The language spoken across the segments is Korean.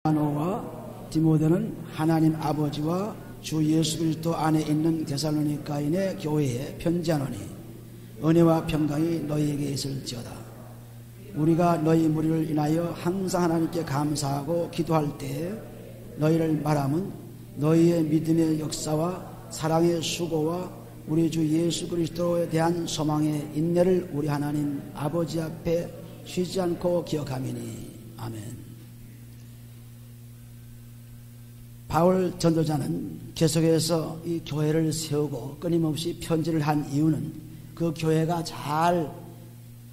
실라노와 디모데는 하나님 아버지와 주 예수 그리스도 안에 있는 데살로니가인의 교회에 편지하노니 은혜와 평강이 너희에게 있을지어다. 우리가 너희 무리를 인하여 항상 하나님께 감사하고 기도할 때 너희를 말함은 너희의 믿음의 역사와 사랑의 수고와 우리 주 예수 그리스도에 대한 소망의 인내를 우리 하나님 아버지 앞에 쉬지 않고 기억함이니. 아멘. 바울 전도자는 계속해서 이 교회를 세우고 끊임없이 편지를 한 이유는 그 교회가 잘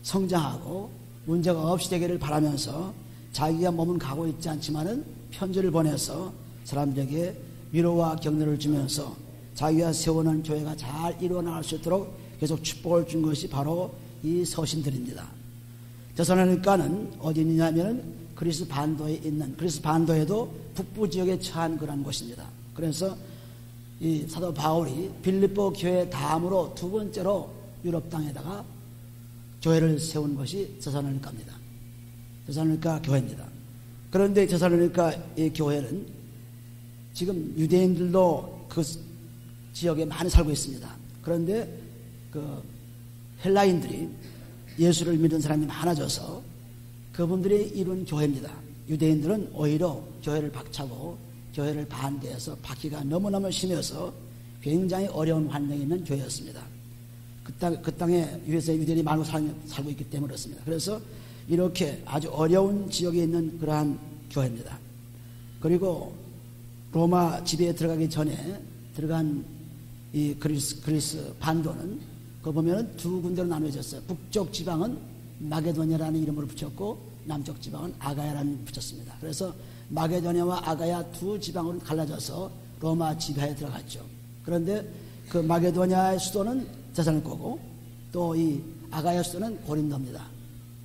성장하고 문제가 없이 되기를 바라면서 자기가 몸은 가고 있지 않지만은 편지를 보내서 사람들에게 위로와 격려를 주면서 자기가 세우는 교회가 잘 이루어나갈 수 있도록 계속 축복을 준 것이 바로 이 서신들입니다. 데살로니가는 어디 있느냐면 그리스 반도에 있는, 그리스 반도에도 북부 지역에 처한 그런 곳입니다. 그래서 이 사도 바울이 빌립보 교회 다음으로 두 번째로 유럽 땅에다가 교회를 세운 것이 데살로니가입니다. 데살로니가 교회입니다. 그런데 데살로니가 이 교회는 지금 유대인들도 그 지역에 많이 살고 있습니다. 그런데 그 헬라인들이 예수를 믿는 사람이 많아져서 그분들이 이룬 교회입니다. 유대인들은 오히려 교회를 박차고 교회를 반대해서 박해가 너무너무 심해서 굉장히 어려운 환경에 있는 교회였습니다. 그 땅에 유대인이 많이 살고 있기 때문에 그렇습니다. 그래서 이렇게 아주 어려운 지역에 있는 그러한 교회입니다. 그리고 로마 지배에 들어가기 전에 들어간 이 그리스 반도는 그 보면은 두 군데로 나눠졌어요. 북쪽 지방은 마게도냐라는 이름으로 붙였고 남쪽 지방은 아가야라는 이름을 붙였습니다. 그래서 마게도냐와 아가야 두 지방으로 갈라져서 로마 지배에 들어갔죠. 그런데 그 마게도냐의 수도는 데살로니가고 또 이 아가야 수도는 고린도입니다.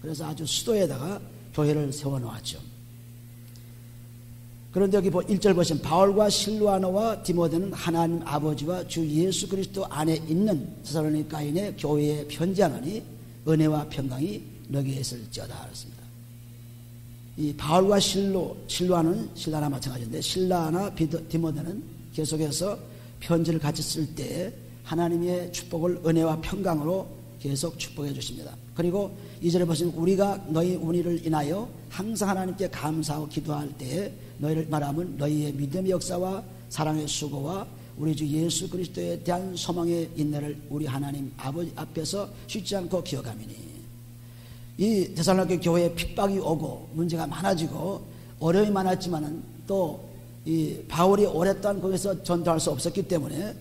그래서 아주 수도에다가 교회를 세워놓았죠. 그런데 여기 1절 보시면 바울과 실루아노와 디모데는 하나님 아버지와 주 예수 그리스도 안에 있는 데살로니가인의 교회에 편지하노니 은혜와 평강이 너희에게 있을지어다. 그렇습니다. 이 바울과 실루아는 실라나 마찬가지인데 실라나 디모데는 계속해서 편지를 같이 쓸 때 하나님의 축복을 은혜와 평강으로 계속 축복해 주십니다. 그리고 2절에 보시면 우리가 너희 운의를 인하여 항상 하나님께 감사하고 기도할 때 너희를 말하면 너희의 믿음의 역사와 사랑의 수고와 우리 주 예수 그리스도에 대한 소망의 인내를 우리 하나님 아버지 앞에서 쉬지 않고 기억하미니. 이 데살로니가 교회에 핍박이 오고 문제가 많아지고 어려움이 많았지만은 또 이 바울이 오랫동안 거기서 전도할 수 없었기 때문에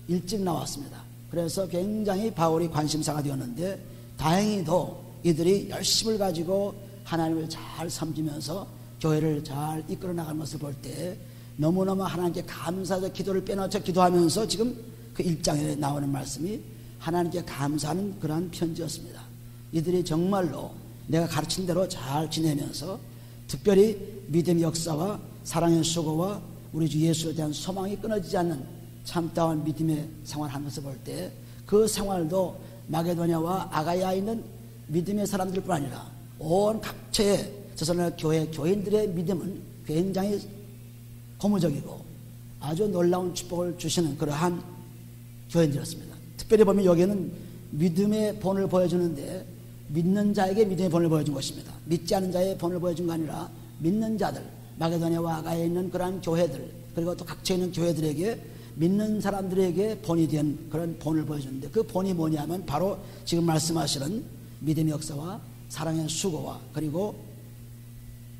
일찍 나왔습니다. 그래서 굉장히 바울이 관심사가 되었는데 다행히도 이들이 열심을 가지고 하나님을 잘 섬기면서 교회를 잘 이끌어 나가는 것을 볼 때 너무너무 하나님께 감사해서 기도를 빼놓쳐 기도하면서 지금 그 1장에 나오는 말씀이 하나님께 감사하는 그러한 편지였습니다. 이들이 정말로 내가 가르친 대로 잘 지내면서 특별히 믿음의 역사와 사랑의 수고와 우리 주 예수에 대한 소망이 끊어지지 않는 참다운 믿음의 생활하는 것을 볼 때 그 생활도 마게도냐와 아가야에 있는 믿음의 사람들뿐 아니라 온 각처의 데살로니가 교회 교인들의 믿음은 굉장히 고무적이고 아주 놀라운 축복을 주시는 그러한 교인들이었습니다. 특별히 보면 여기는 믿음의 본을 보여주는데 믿는 자에게 믿음의 본을 보여준 것입니다. 믿지 않은 자의 본을 보여준 거 아니라 믿는 자들, 마게도냐와 아가야에 있는 그러한 교회들 그리고 또 각처에 있는 교회들에게 믿는 사람들에게 본이 된 그런 본을 보여주는데 그 본이 뭐냐면 바로 지금 말씀하시는 믿음의 역사와 사랑의 수고와 그리고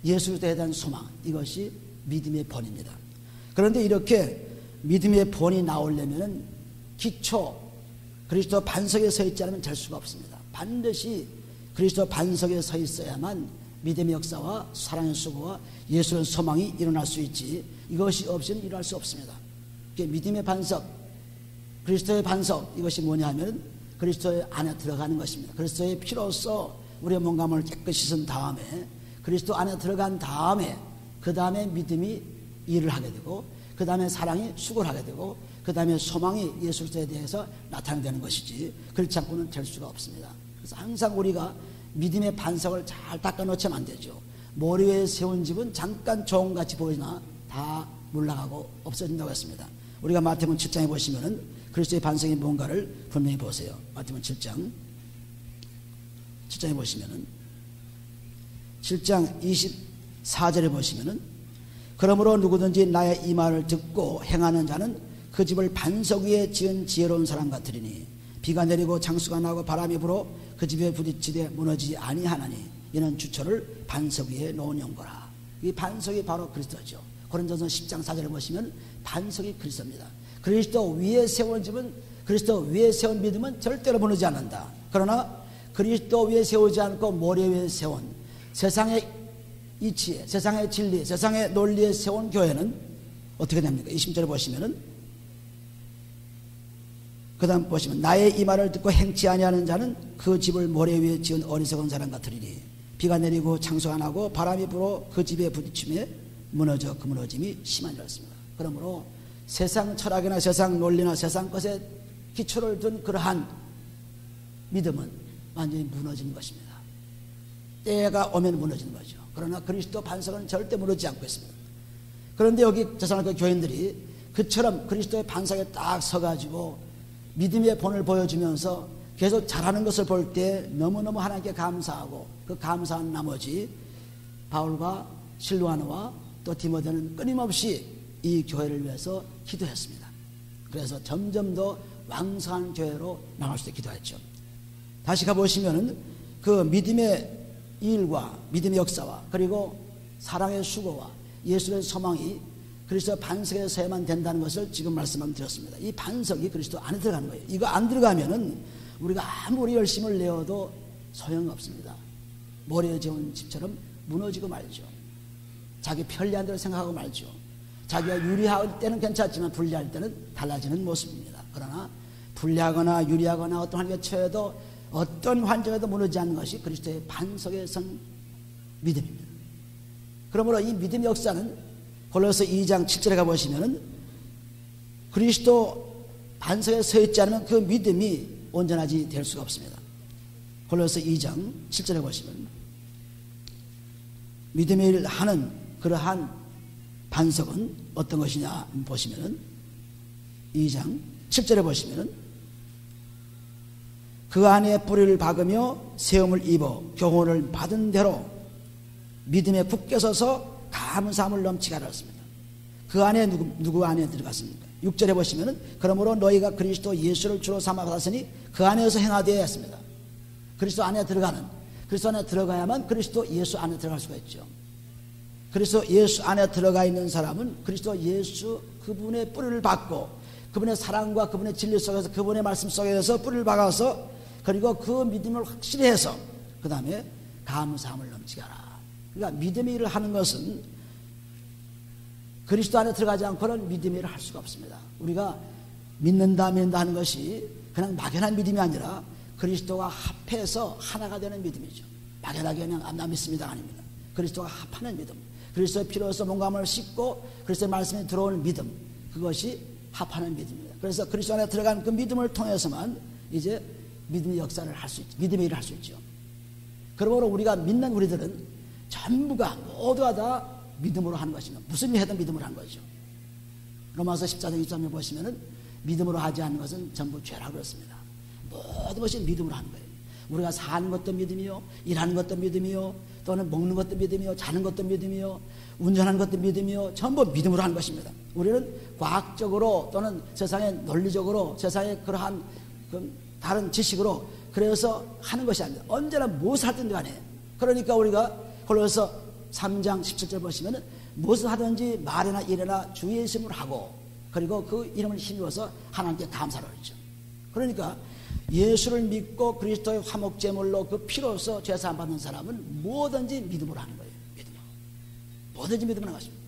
예수에 대한 소망, 이것이 믿음의 본입니다. 그런데 이렇게 믿음의 본이 나오려면 기초 그리스도 반석에 서 있지 않으면 될 수가 없습니다. 반드시 그리스도 반석에 서 있어야만 믿음의 역사와 사랑의 수고와 예수의 소망이 일어날 수 있지 이것이 없이는 일어날 수 없습니다. 믿음의 반석, 그리스도의 반석, 이것이 뭐냐 하면 그리스도의 안에 들어가는 것입니다. 그리스도의 피로써 우리의 몸감을 깨끗이 씻은 다음에 그리스도 안에 들어간 다음에 그 다음에 믿음이 일을 하게 되고 그 다음에 사랑이 수고를 하게 되고 그 다음에 소망이 예수에 대해서 나타나는 것이지 그렇지 않고는 될 수가 없습니다. 그래서 항상 우리가 믿음의 반석을 잘 닦아놓으면 안 되죠. 모래 위에 세운 집은 잠깐 종같이 보이나 다 물러가고 없어진다고 했습니다. 우리가 마태복음 7장에 보시면은 그리스도의 반석이 뭔가를 분명히 보세요. 마태복음 7장에 보시면은 7장 24절에 보시면은 그러므로 누구든지 나의 이 말을 듣고 행하는 자는 그 집을 반석 위에 지은 지혜로운 사람 같으리니 비가 내리고 장수가 나고 바람이 불어 그 집에 부딪히되 무너지지 아니하나니 이는 주처를 반석 위에 놓은 연고라. 이 반석이 바로 그리스도죠. 고린도전서 10장 4절에 보시면 반석이 그리스도입니다. 그리스도 위에 세운 집은, 그리스도 위에 세운 믿음은 절대로 무너지지 않는다. 그러나 그리스도 위에 세우지 않고 모래 위에 세운 세상의 이치에, 세상의 진리, 세상의 논리에 세운 교회는 어떻게 됩니까? 20절에 보시면은 그 다음 보시면 나의 이 말을 듣고 행치 아니하는 자는 그 집을 모래 위에 지은 어리석은 사람 같으리니 비가 내리고 창수가 나고 바람이 불어 그 집에 부딪힘에 무너져 그 무너짐이 심한 줄 습니다. 그러므로 세상 철학이나 세상 논리나 세상 것에 기초를 둔 그러한 믿음은 완전히 무너지는 것입니다. 때가 오면 무너지는 거죠. 그러나 그리스도 반석은 절대 무너지지 않고 있습니다. 그런데 여기 제사장교 교인들이 그처럼 그리스도의 반석에 딱 서가지고 믿음의 본을 보여주면서 계속 잘하는 것을 볼 때 너무너무 하나님께 감사하고 그 감사한 나머지 바울과 실로아노와 또 디모데는 끊임없이 이 교회를 위해서 기도했습니다. 그래서 점점 더 왕성한 교회로 나갈 수 있게 기도했죠. 다시 가보시면은 그 믿음의 일과 믿음의 역사와 그리고 사랑의 수고와 예수의 소망이 그리스도 반석에 서야만 된다는 것을 지금 말씀을 드렸습니다. 이 반석이 그리스도 안에 들어가는 거예요. 이거 안 들어가면은 우리가 아무리 열심을 내어도 소용없습니다. 모래에 지은 집처럼 무너지고 말죠. 자기 편리한 대로 생각하고 말죠. 자기가 유리할 때는 괜찮지만 불리할 때는 달라지는 모습입니다. 그러나 불리하거나 유리하거나 어떤 환경에 처해도 어떤 환경에도 무너지지 않는 것이 그리스도의 반석에 선 믿음입니다. 그러므로 이 믿음의 역사는 골로새 2장 7절에 가보시면은 그리스도 반석에 서 있지 않으면 그 믿음이 온전하지 될 수가 없습니다. 골로새 2장 7절에 보시면 믿음의 일을 하는 그러한 반석은 어떤 것이냐 보시면은 2장 7절에 보시면은 그 안에 뿌리를 박으며 세움을 입어 교훈을 받은 대로 믿음에 굳게 서서 감사함을 넘치게 하였습니다. 그 안에 누구 안에 들어갔습니까? 6절에 보시면은 그러므로 너희가 그리스도 예수를 주로 삼아 받았으니 그 안에서 행하되어야 했습니다. 그리스도 안에 들어가는, 그리스도 안에 들어가야만 그리스도 예수 안에 들어갈 수가 있죠. 그리스도 예수 안에 들어가 있는 사람은 그리스도 예수 그분의 뿌리를 박고 그분의 사랑과 그분의 진리 속에서 그분의 말씀 속에서 뿌리를 박아서 그리고 그 믿음을 확실히 해서 그 다음에 감사함을 넘치게 하라. 그러니까 믿음의 일을 하는 것은 그리스도 안에 들어가지 않고는 믿음의 일을 할 수가 없습니다. 우리가 믿는다 하는 것이 그냥 막연한 믿음이 아니라 그리스도와 합해서 하나가 되는 믿음이죠. 막연하게 그냥 나 믿습니다 아닙니다. 그리스도와 합하는 믿음, 그리스도의 피로서 몸감을 씻고 그리스도의 말씀이 들어오는 믿음, 그것이 합하는 믿음입니다. 그래서 그리스도 안에 들어간 그 믿음을 통해서만 이제 믿음의 역사를 할 수 있죠. 믿음의 일을 할 수 있죠. 그러므로 우리가 믿는 우리들은 전부가 모두가 다 믿음으로 하는 것입니다. 무슨 일 해도 믿음으로 하는 거죠. 로마서 14장 23절 보시면은 믿음으로 하지 않는 것은 전부 죄라고 그랬습니다. 모든 것이 믿음으로 하는 거예요. 우리가 사는 것도 믿음이요, 일하는 것도 믿음이요, 또는 먹는 것도 믿음이요, 자는 것도 믿음이요, 운전하는 것도 믿음이요, 전부 믿음으로 하는 것입니다. 우리는 과학적으로 또는 세상의 논리적으로 세상의 그러한 다른 지식으로 그래서 하는 것이 아닙니다. 언제나 무엇을 하든 간에. 그러니까 우리가 골로새 3장 17절 보시면은 무엇을 하든지 말이나 일이나 주 예수님을 하고 그리고 그 이름을 힘입어서 하나님께 감사를 하죠. 그러니까 예수를 믿고 그리스도의 화목제물로 그 피로서 죄사함 받는 사람은 뭐든지 믿음으로 하는 거예요. 믿음으로. 뭐든지 믿음으로 하는 것입니다.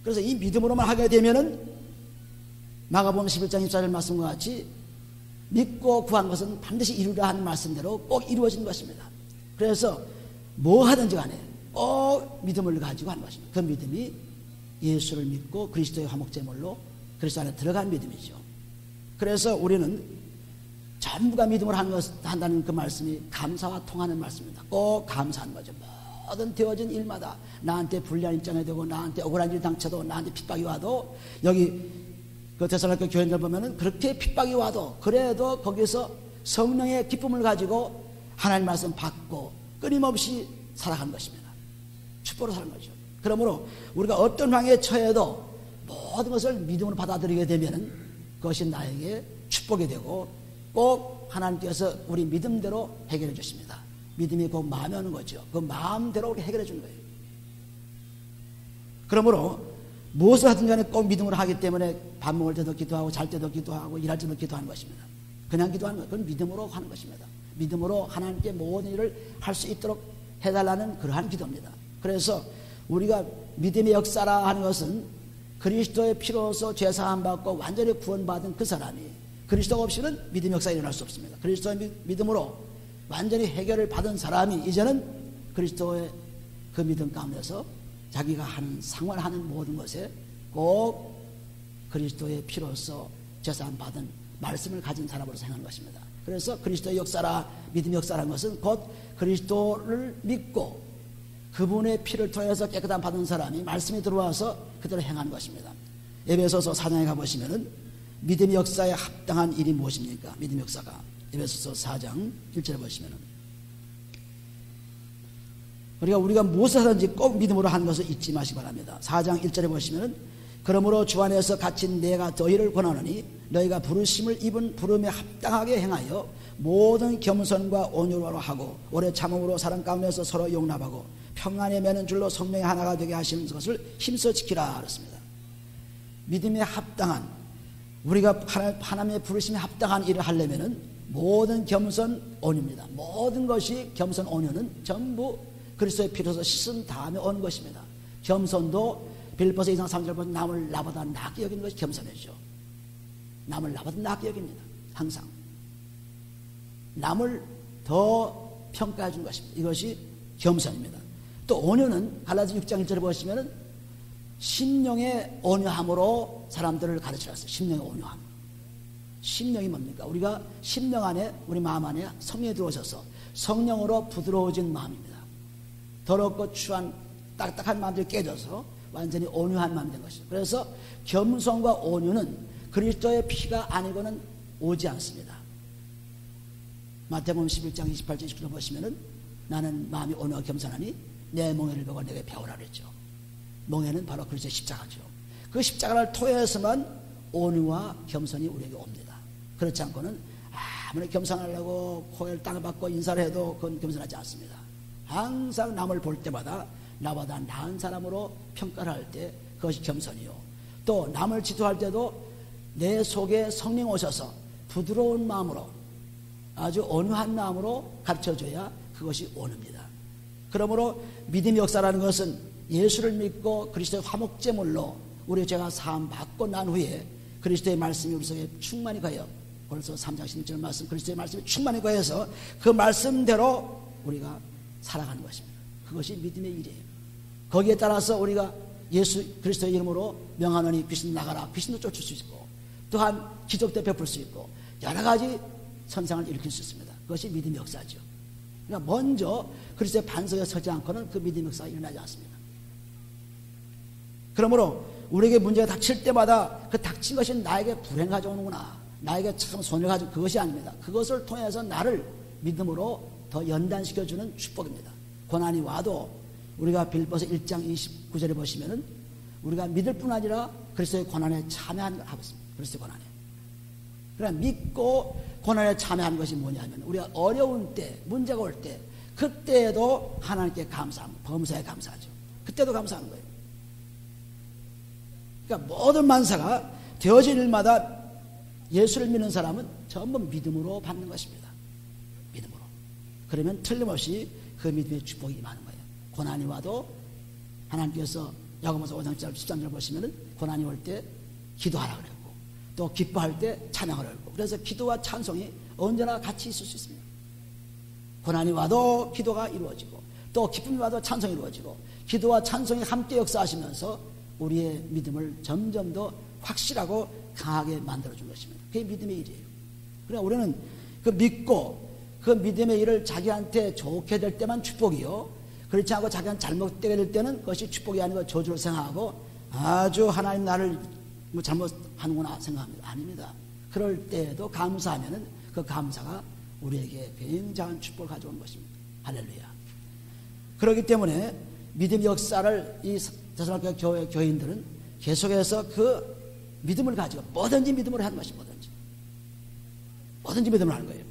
그래서 이 믿음으로만 하게 되면은 마가복음 11장 24절 말씀과 같이 믿고 구한 것은 반드시 이루라 하는 말씀대로 꼭 이루어지는 것입니다. 그래서 뭐 하든지 간에 꼭 믿음을 가지고 하는 것입니다. 그 믿음이 예수를 믿고 그리스도의 화목제물로 그리스도 안에 들어간 믿음이죠. 그래서 우리는 전부가 믿음을 한다는 그 말씀이 감사와 통하는 말씀입니다. 꼭 감사하는 거죠. 모든 되어진 일마다 나한테 불리한 입장이 되고 나한테 억울한 일 당쳐도 나한테 핍박이 와도 여기 그 데살로니가 교인들 보면은 그렇게 핍박이 와도 그래도 거기서 성령의 기쁨을 가지고 하나님 말씀 받고 끊임없이 살아가는 것입니다. 축복으로 사는 거죠. 그러므로 우리가 어떤 상황에 처해도 모든 것을 믿음으로 받아들이게 되면은 그것이 나에게 축복이 되고 꼭 하나님께서 우리 믿음대로 해결해 주십니다. 믿음이 그 마음에 오는 거죠. 그 마음대로 우리 해결해 주는 거예요. 그러므로 무엇을 하든 간에 꼭 믿음으로 하기 때문에 밥 먹을 때도 기도하고 잘 때도 기도하고 일할 때도 기도하는 것입니다. 그냥 기도하는 것, 그건 믿음으로 하는 것입니다. 믿음으로 하나님께 모든 일을 할 수 있도록 해달라는 그러한 기도입니다. 그래서 우리가 믿음의 역사라 하는 것은 그리스도의 피로서 죄사함 받고 완전히 구원받은 그 사람이 그리스도 없이는 믿음의 역사가 일어날 수 없습니다. 그리스도의 믿음으로 완전히 해결을 받은 사람이 이제는 그리스도의 그 믿음 가운데서 자기가 하는 생활하는 모든 것에 꼭 그리스도의 피로서 죄사함 받은 말씀을 가진 사람으로 생각하는 것입니다. 그래서 그리스도의 역사라 믿음의 역사라는 것은 곧 그리스도를 믿고 그분의 피를 통해서 깨끗함 받은 사람이 말씀이 들어와서 그대로 행하는 것입니다. 에베소서 4장에 가보시면은 믿음의 역사에 합당한 일이 무엇입니까? 믿음의 역사가 에베소서 4장 1절에 보시면은 우리가 무엇을 하든지 꼭 믿음으로 하는 것을 잊지 마시기 바랍니다. 4장 1절에 보시면은 그러므로 주 안에서 갇힌 내가 너희를 권하노니 너희가 부르심을 입은 부름에 합당하게 행하여 모든 겸손과 온유로 하고 오래 참음으로 사랑 가운데서 서로 용납하고 평안에 매는 줄로 성령의 하나가 되게 하시는 것을 힘써 지키라 그랬습니다. 믿음에 합당한 우리가 하나님의 부르심에 합당한 일을 하려면은 모든 겸손 온유입니다. 모든 것이 겸손 온유는 전부 그리스도의 피로서 씻은 다음에 온 것입니다. 겸손도 빌립보서 2장 3절 보면 남을 나보다 낫게 여기는 것이 겸손이죠. 남을 나보다 낫게 여깁니다. 항상 남을 더 평가해 주는 것입니다. 이것이 겸손입니다. 또 온유는 갈라디아 6장 1절에 보시면은 심령의 온유함으로 사람들을 가르쳐놨어요. 심령의 온유함. 심령이 뭡니까? 우리가 심령 안에 우리 마음 안에 성령이 들어오셔서 성령으로 부드러워진 마음입니다. 더럽고 추한 딱딱한 마음들이 깨져서 완전히 온유한 마음이 된 것이죠. 그래서 겸손과 온유는 그리스도의 피가 아니고는 오지 않습니다. 마태복음 11장 28절 29절 보시면은 나는 마음이 온유하고 겸손하니 내 멍에를 보고 내게 배우라 그랬죠. 멍에는 바로 그리스도의 십자가죠. 그 십자가를 통해서만 온유와 겸손이 우리에게 옵니다. 그렇지 않고는 아무리 겸손하려고 코를 땅을 받고 인사를 해도 그건 겸손하지 않습니다. 항상 남을 볼 때마다 나보다 나은 사람으로 평가를 할 때 그것이 겸손이요. 또 남을 지도할 때도 내 속에 성령 오셔서 부드러운 마음으로 아주 온유한 마음으로 가르쳐줘야 그것이 온유입니다. 그러므로 믿음의 역사라는 것은 예수를 믿고 그리스도의 화목제물로 우리 죄가 사함 받고 난 후에 그리스도의 말씀이 우리 속에 충만히 거하여 벌써 3장 16절 말씀 그리스도의 말씀이 충만히 거해서 그 말씀대로 우리가 살아가는 것입니다. 그것이 믿음의 일이에요. 거기에 따라서 우리가 예수 그리스도의 이름으로 명하노니 귀신 나가라 귀신도 쫓을 수 있고 또한 기적도 베풀 수 있고 여러 가지 선상을 일으킬 수 있습니다. 그것이 믿음의 역사죠. 그러니까 먼저 그리스도의 반석에 서지 않고는 그 믿음의 역사가 일어나지 않습니다. 그러므로 우리에게 문제가 닥칠 때마다 그 닥친 것이 나에게 불행 가져오는구나 나에게 참 손해를 가져오는 그것이 아닙니다. 그것을 통해서 나를 믿음으로 더 연단시켜주는 축복입니다. 고난이 와도 우리가 빌립보서 1장 29절에 보시면은 우리가 믿을 뿐 아니라 그리스도의 고난에 참여하는 걸 하고 있습니다. 그리스도의 고난에. 그러나 믿고 고난에 참여하는 것이 뭐냐면 우리가 어려운 때, 문제가 올 때 그때에도 하나님께 감사합니다. 범사에 감사하죠. 그때도 감사하는 거예요. 그러니까 모든 만사가 되어진 일마다 예수를 믿는 사람은 전부 믿음으로 받는 것입니다. 믿음으로. 그러면 틀림없이 그 믿음의 축복이 임하는 거예요. 고난이 와도 하나님께서 야고보서 5장 13절 보시면은 고난이 올 때 기도하라 그랬고 또 기뻐할 때 찬양하라 그랬고 그래서 기도와 찬송이 언제나 같이 있을 수 있습니다. 고난이 와도 기도가 이루어지고 또 기쁨이 와도 찬송이 이루어지고 기도와 찬송이 함께 역사하시면서 우리의 믿음을 점점 더 확실하고 강하게 만들어준 것입니다. 그게 믿음의 일이에요. 그러나 우리는 그 믿고 그 믿음의 일을 자기한테 좋게 될 때만 축복이요. 그렇지 않고 자기가 잘못되게 될 때는 그것이 축복이 아니고 저주를 생각하고 아주 하나님 나를 뭐 잘못하는구나 생각합니다. 아닙니다. 그럴 때에도 감사하면은 그 감사가 우리에게 굉장한 축복을 가져오는 것입니다. 할렐루야. 그렇기 때문에 믿음 역사를 이 데살로니가 교회 교인들은 계속해서 그 믿음을 가지고 뭐든지 믿음으로 하는 것이 뭐든지 믿음으로 하는 거예요.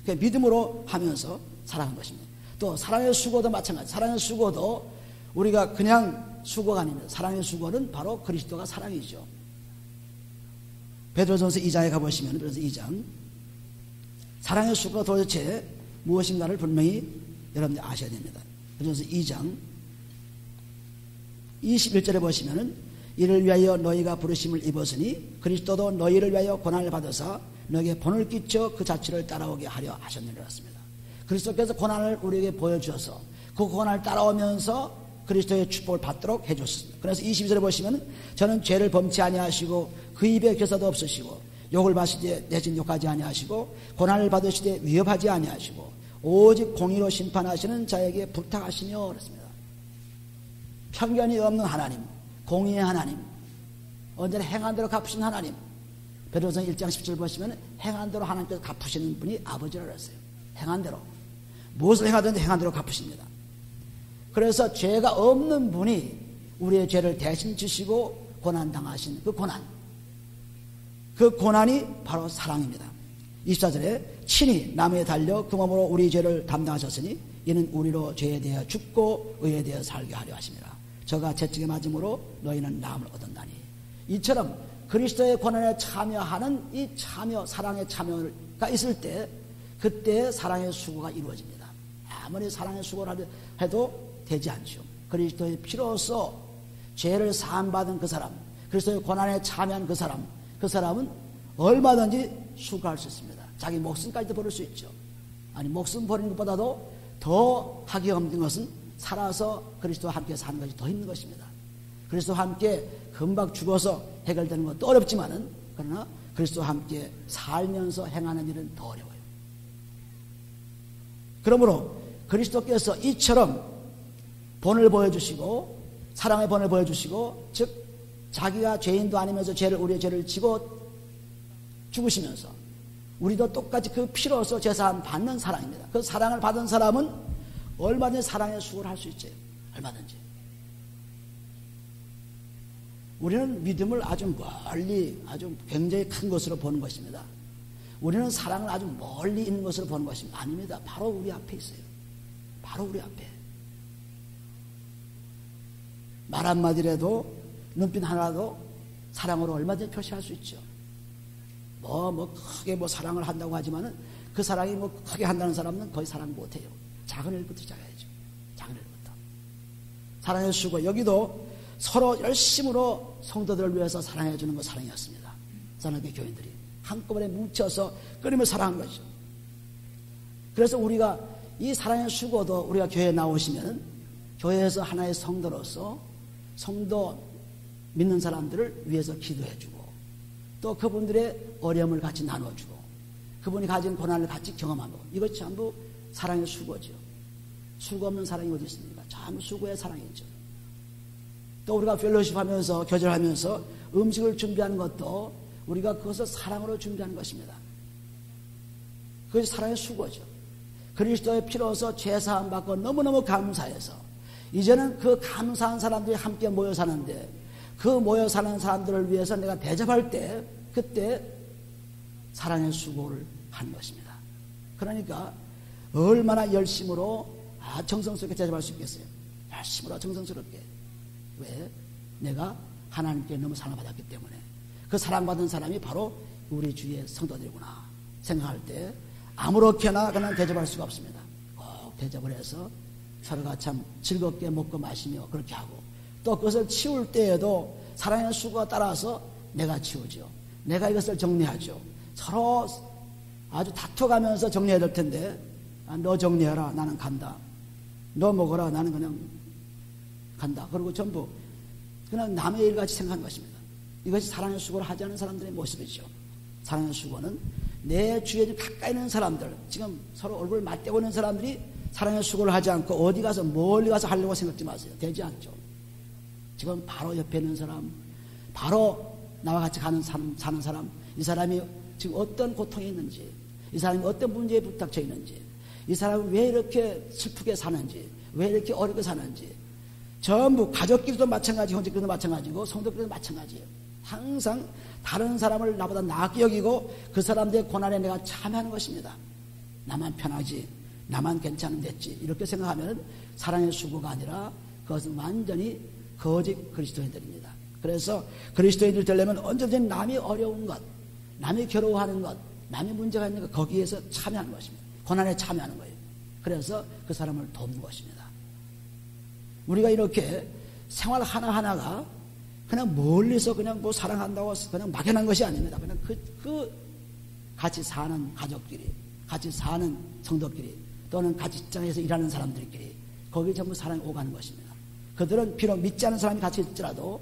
그러니까 믿음으로 하면서 살아가는 것입니다. 또 사랑의 수고도 마찬가지. 사랑의 수고도 우리가 그냥 수고가 아닙니다. 사랑의 수고는 바로 그리스도가 사랑이죠. 베드로전서 2장에 가보시면 베드로전서 2장 사랑의 수고가 도대체 무엇인가를 분명히 여러분들이 아셔야 됩니다. 베드로전서 2장 21절에 보시면은 이를 위하여 너희가 부르심을 입었으니 그리스도도 너희를 위하여 고난을 받으사 너에게 본을 끼쳐 그 자취를 따라오게 하려 하셨느니라 했습니다. 그리스도께서 고난을 우리에게 보여주셔서 그 고난을 따라오면서 그리스도의 축복을 받도록 해줬습니다. 그래서 22절에 보시면 저는 죄를 범치 아니하시고 그 입에 괴사도 없으시고 욕을 마시되 내진 욕하지 아니하시고 고난을 받으시되 위협하지 아니하시고 오직 공의로 심판하시는 자에게 부탁하시며 그랬습니다. 편견이 없는 하나님, 공의의 하나님, 언제나 행한 대로 갚으신 하나님. 베드로전서 1장 10절 보시면 행한 대로 하나님께서 갚으시는 분이 아버지라 그랬어요. 행한 대로. 무엇을 행하든지 행한 대로 갚으십니다. 그래서 죄가 없는 분이 우리의 죄를 대신 지시고 고난당하신 그 고난이 바로 사랑입니다. 24절에 친히 나무에 달려 그 몸으로 우리 죄를 담당하셨으니 이는 우리로 죄에 대하여 죽고 의에 대하여 살게 하려 하십니다. 저가 채찍에 맞음으로 너희는 나음을 얻었나니. 이처럼 그리스도의 고난에 참여하는 이 참여, 사랑의 참여가 있을 때 그때 사랑의 수고가 이루어집니다. 아무리 사랑의 수고를 해도 되지 않죠. 그리스도의 피로써 죄를 사함받은 그 사람, 그리스도의 고난에 참여한 그 사람은 얼마든지 수고할 수 있습니다. 자기 목숨까지도 버릴 수 있죠. 아니 목숨 버리는 것보다도 더 하기 힘든 것은 살아서 그리스도와 함께 사는 것이 더 힘든 것입니다. 그리스도와 함께 금방 죽어서 해결되는 것도 어렵지만은 그러나 그리스도와 함께 살면서 행하는 일은 더 어려워요. 그러므로 그리스도께서 이처럼 본을 보여주시고 사랑의 본을 보여주시고 즉 자기가 죄인도 아니면서 우리의 죄를 지고 죽으시면서 우리도 똑같이 그 피로서 제사함 받는 사랑입니다. 그 사랑을 받은 사람은 얼마든지 사랑의 수고를 할 수 있죠. 얼마든지. 우리는 믿음을 아주 멀리 아주 굉장히 큰 것으로 보는 것입니다. 우리는 사랑을 아주 멀리 있는 것으로 보는 것입니다. 아닙니다. 바로 우리 앞에 있어요. 바로 우리 앞에. 말 한마디라도 눈빛 하나라도 사랑으로 얼마든지 표시할 수 있죠. 크게 사랑을 한다고 하지만은 그 사랑이 크게 한다는 사람은 거의 사랑 못해요. 작은 일부터 시작해야죠. 작은 일부터. 사랑의 수고. 여기도 서로 열심으로 성도들을 위해서 사랑해주는 거 사랑이었습니다. 사랑의 교인들이 한꺼번에 뭉쳐서 끊임을 사랑한 거죠. 그래서 우리가 이 사랑의 수고도 우리가 교회에 나오시면 교회에서 하나의 성도로서 성도 믿는 사람들을 위해서 기도해주고 또 그분들의 어려움을 같이 나눠주고 그분이 가진 고난을 같이 경험하고 이것 전부 사랑의 수고죠. 수고 없는 사랑이 어디 있습니까? 전부 수고의 사랑이죠. 또 우리가 펠로십 하면서 교절하면서 음식을 준비하는 것도 우리가 그것을 사랑으로 준비하는 것입니다. 그것이 사랑의 수고죠. 그리스도의 피로서 죄사함 받고 너무너무 감사해서 이제는 그 감사한 사람들이 함께 모여 사는데 그 모여 사는 사람들을 위해서 내가 대접할 때 그때 사랑의 수고를 하는 것입니다. 그러니까 얼마나 열심으로 정성스럽게 대접할 수 있겠어요. 열심으로 정성스럽게. 왜? 내가 하나님께 너무 사랑받았기 때문에 그 사랑받은 사람이 바로 우리 주위의 성도들이구나 생각할 때 아무렇게나 그냥 대접할 수가 없습니다. 꼭 대접을 해서 서로가 참 즐겁게 먹고 마시며 그렇게 하고 또 그것을 치울 때에도 사랑의 수고가 따라서 내가 치우죠. 내가 이것을 정리하죠. 서로 아주 다퉈가면서 정리해야 될 텐데 너 정리해라 나는 간다. 너 먹어라 나는 그냥 간다. 그리고 전부 그냥 남의 일같이 생각하는 것입니다. 이것이 사랑의 수고를 하지 않은 사람들의 모습이죠. 사랑의 수고는 내 주위에 가까이 있는 사람들 지금 서로 얼굴을 맞대고 있는 사람들이 사랑의 수고를 하지 않고 어디 가서 멀리 가서 하려고 생각지 마세요. 되지 않죠. 지금 바로 옆에 있는 사람, 바로 나와 같이 사는 사람, 이 사람이 지금 어떤 고통이 있는지, 이 사람이 어떤 문제에 부닥쳐 있는지, 이 사람이 왜 이렇게 슬프게 사는지, 왜 이렇게 어렵게 사는지, 전부 가족끼리도 마찬가지, 형제끼리도 마찬가지고 성도끼리도 마찬가지예요. 항상 다른 사람을 나보다 나게 여기고 그 사람들의 고난에 내가 참여하는 것입니다. 나만 편하지, 나만 괜찮으면 됐지, 이렇게 생각하면 사랑의 수고가 아니라 그것은 완전히 거짓 그리스도인들입니다. 그래서 그리스도인들 되려면 언제든지 남이 어려운 것, 남이 괴로워하는 것, 남이 문제가 있는 것, 거기에서 참여하는 것입니다. 고난에 참여하는 거예요. 그래서 그 사람을 돕는 것입니다. 우리가 이렇게 생활 하나하나가 그냥 멀리서 그냥 뭐 사랑한다고 그냥 막연한 것이 아닙니다. 그냥 그 같이 사는 가족끼리, 같이 사는 성도끼리, 또는 같이 직장에서 일하는 사람들끼리, 거기 전부 사랑이 오가는 것입니다. 그들은 비록 믿지 않는 사람이 같이 있더라도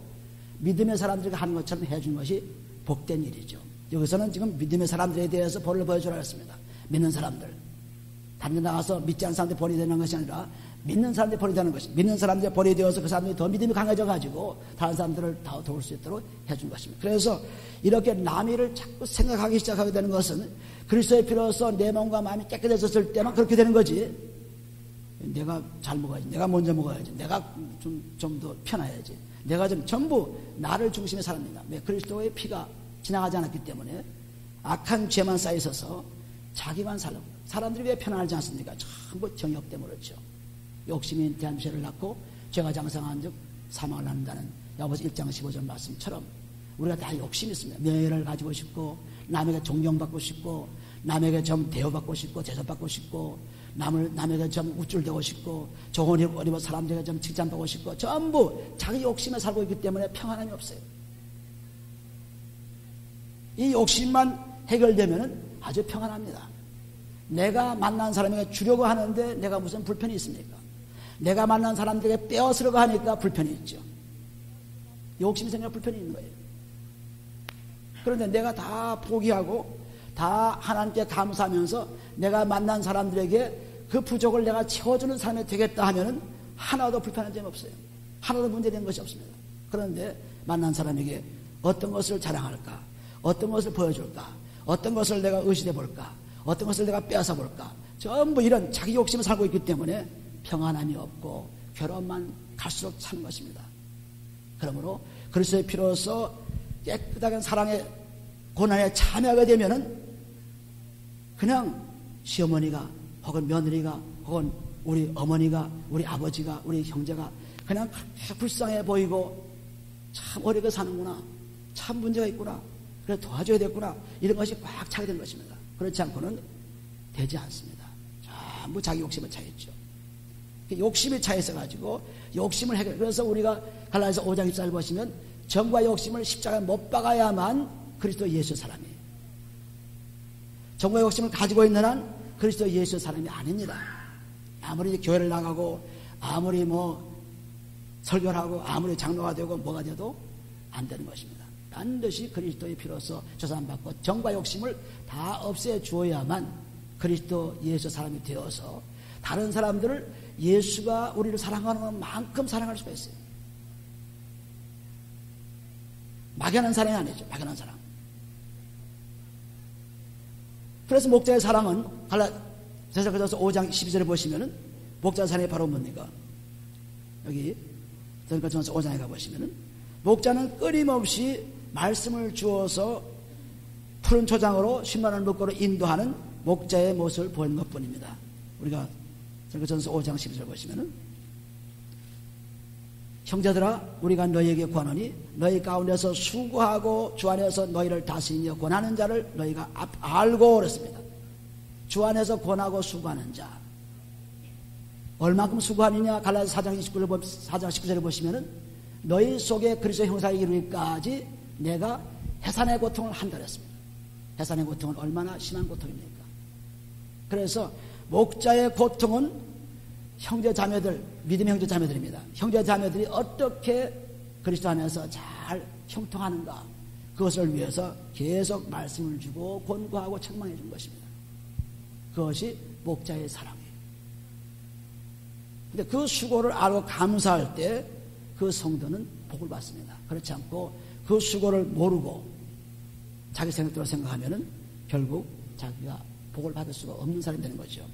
믿음의 사람들이 하는 것처럼 해준 것이 복된 일이죠. 여기서는 지금 믿음의 사람들에 대해서 본을 보여주라 했습니다. 믿는 사람들. 다른 데 나가서 믿지 않는 사람들이 본이 되는 것이 아니라 믿는 사람들이 본이 되는 것입니다. 믿는 사람들이 본이 되어서 그 사람들이 더 믿음이 강해져 가지고 다른 사람들을 다 도울 수 있도록 해준 것입니다. 그래서 이렇게 남의를 자꾸 생각하기 시작하게 되는 것은 그리스도의 피로서 내 몸과 마음이 깨끗해졌을 때만 그렇게 되는 거지. 내가 잘 먹어야지, 내가 먼저 먹어야지, 내가 좀 더 편해야지, 내가 좀 전부 나를 중심의 사람입니다. 왜? 그리스도의 피가 지나가지 않았기 때문에 악한 죄만 쌓여 있어서 자기만 살고, 사람들이 왜 편안하지 않습니까? 전부 정욕 때문에 그렇죠. 욕심이 대한 죄를 낳고 죄가 장성한 즉 사망을 낳는다는 야고보서 1장 15절 말씀처럼 우리가 다 욕심이 있습니다. 명예를 가지고 싶고, 남에게 존경받고 싶고, 남에게 좀 대우받고 싶고, 대접받고 싶고, 남에게 좀 우쭐대고 싶고, 좋은 옷 입어 사람들에게 좀 칭찬받고 싶고, 전부 자기 욕심에 살고 있기 때문에 평안함이 없어요. 이 욕심만 해결되면 아주 평안합니다. 내가 만난 사람에게 주려고 하는데 내가 무슨 불편이 있습니까? 내가 만난 사람들에게 빼앗으려고 하니까 불편이 있죠. 욕심이 생겨 불편이 있는 거예요. 그런데 내가 다 포기하고 다 하나님께 감사하면서 내가 만난 사람들에게 그 부족을 내가 채워주는 사람이 되겠다 하면은 하나도 불편한 점이 없어요. 하나도 문제된 것이 없습니다. 그런데 만난 사람에게 어떤 것을 자랑할까? 어떤 것을 보여줄까? 어떤 것을 내가 의식해 볼까? 어떤 것을 내가 빼앗아 볼까? 전부 이런 자기 욕심을 살고 있기 때문에 평안함이 없고 괴로움만 갈수록 차는 것입니다. 그러므로 그리스도의 피로서 깨끗하게 사랑의 고난에 참여하게 되면은 그냥 시어머니가 혹은 며느리가 혹은 우리 어머니가 우리 아버지가 우리 형제가 그냥 그렇게 불쌍해 보이고 참 어렵게 사는구나, 참 문제가 있구나, 그래 도와줘야 되겠구나, 이런 것이 꽉 차게 된 것입니다. 그렇지 않고는 되지 않습니다. 전부 자기 욕심에 차 있죠. 욕심에 차 있어가지고 욕심을 해결. 그래서 우리가 갈라디아서 5장 14절 보시면 정과 욕심을 십자가에 못 박아야만 그리스도 예수 사람이에요. 정과 욕심을 가지고 있는 한 그리스도 예수 사람이 아닙니다. 아무리 교회를 나가고 아무리 뭐 설교를 하고 아무리 장로가 되고 뭐가 돼도 안 되는 것입니다. 반드시 그리스도의 피로서 조사받고 정과 욕심을 다 없애 주어야만 그리스도 예수 사람이 되어서 다른 사람들을 예수가 우리를 사랑하는 만큼 사랑할 수가 있어요. 막연한 사랑이 아니죠. 막연한 사랑. 그래서 목자의 사랑은 데살로니가서 5장 12절에 보시면은 목자의 사랑이 바로 뭡니까? 여기 데살로니가서 5장에 가보시면은 목자는 끊임없이 말씀을 주어서 푸른 초장으로 신만한 물고로 인도하는 목자의 모습을 보이는 것뿐입니다. 우리가 데살로니가서 5장 12절 보시면은 형제들아 우리가 너희에게 권하니 너희 가운데서 수고하고 주 안에서 너희를 다스리며 권하는 자를 너희가 알고 그랬습니다. 주 안에서 권하고 수고하는 자 얼마큼 수고하느냐? 갈라디아서 4장 19절에 보시면은 너희 속에 그리스도의 형상에 이르기까지 내가 해산의 고통을 한다 그랬습니다. 해산의 고통은 얼마나 심한 고통입니까? 그래서 목자의 고통은 형제 자매들, 믿음의 형제 자매들입니다. 형제 자매들이 어떻게 그리스도 안에서 잘 형통하는가, 그것을 위해서 계속 말씀을 주고 권고하고 책망해 준 것입니다. 그것이 목자의 사랑이에요. 근데 그 수고를 알고 감사할 때 그 성도는 복을 받습니다. 그렇지 않고 그 수고를 모르고 자기 생각대로 생각하면은 결국 자기가 복을 받을 수가 없는 사람이 되는 거죠.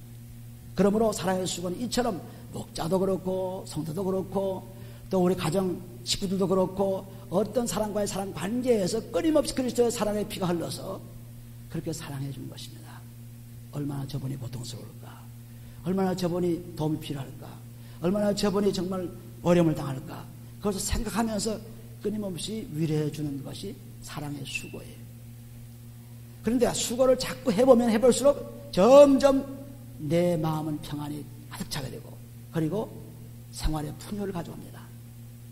그러므로 사랑의 수고는 이처럼 목자도 그렇고 성도도 그렇고 또 우리 가정 식구들도 그렇고 어떤 사람과의 사랑 관계에서 끊임없이 그리스도의 사랑의 피가 흘러서 그렇게 사랑해 준 것입니다. 얼마나 저분이 고통스러울까, 얼마나 저분이 도움이 필요할까, 얼마나 저분이 정말 어려움을 당할까, 그것을 생각하면서 끊임없이 위로해 주는 것이 사랑의 수고예요. 그런데 수고를 자꾸 해보면 해볼수록 점점 내 마음은 평안이 가득 차게 되고, 그리고 생활에 풍요를 가져옵니다.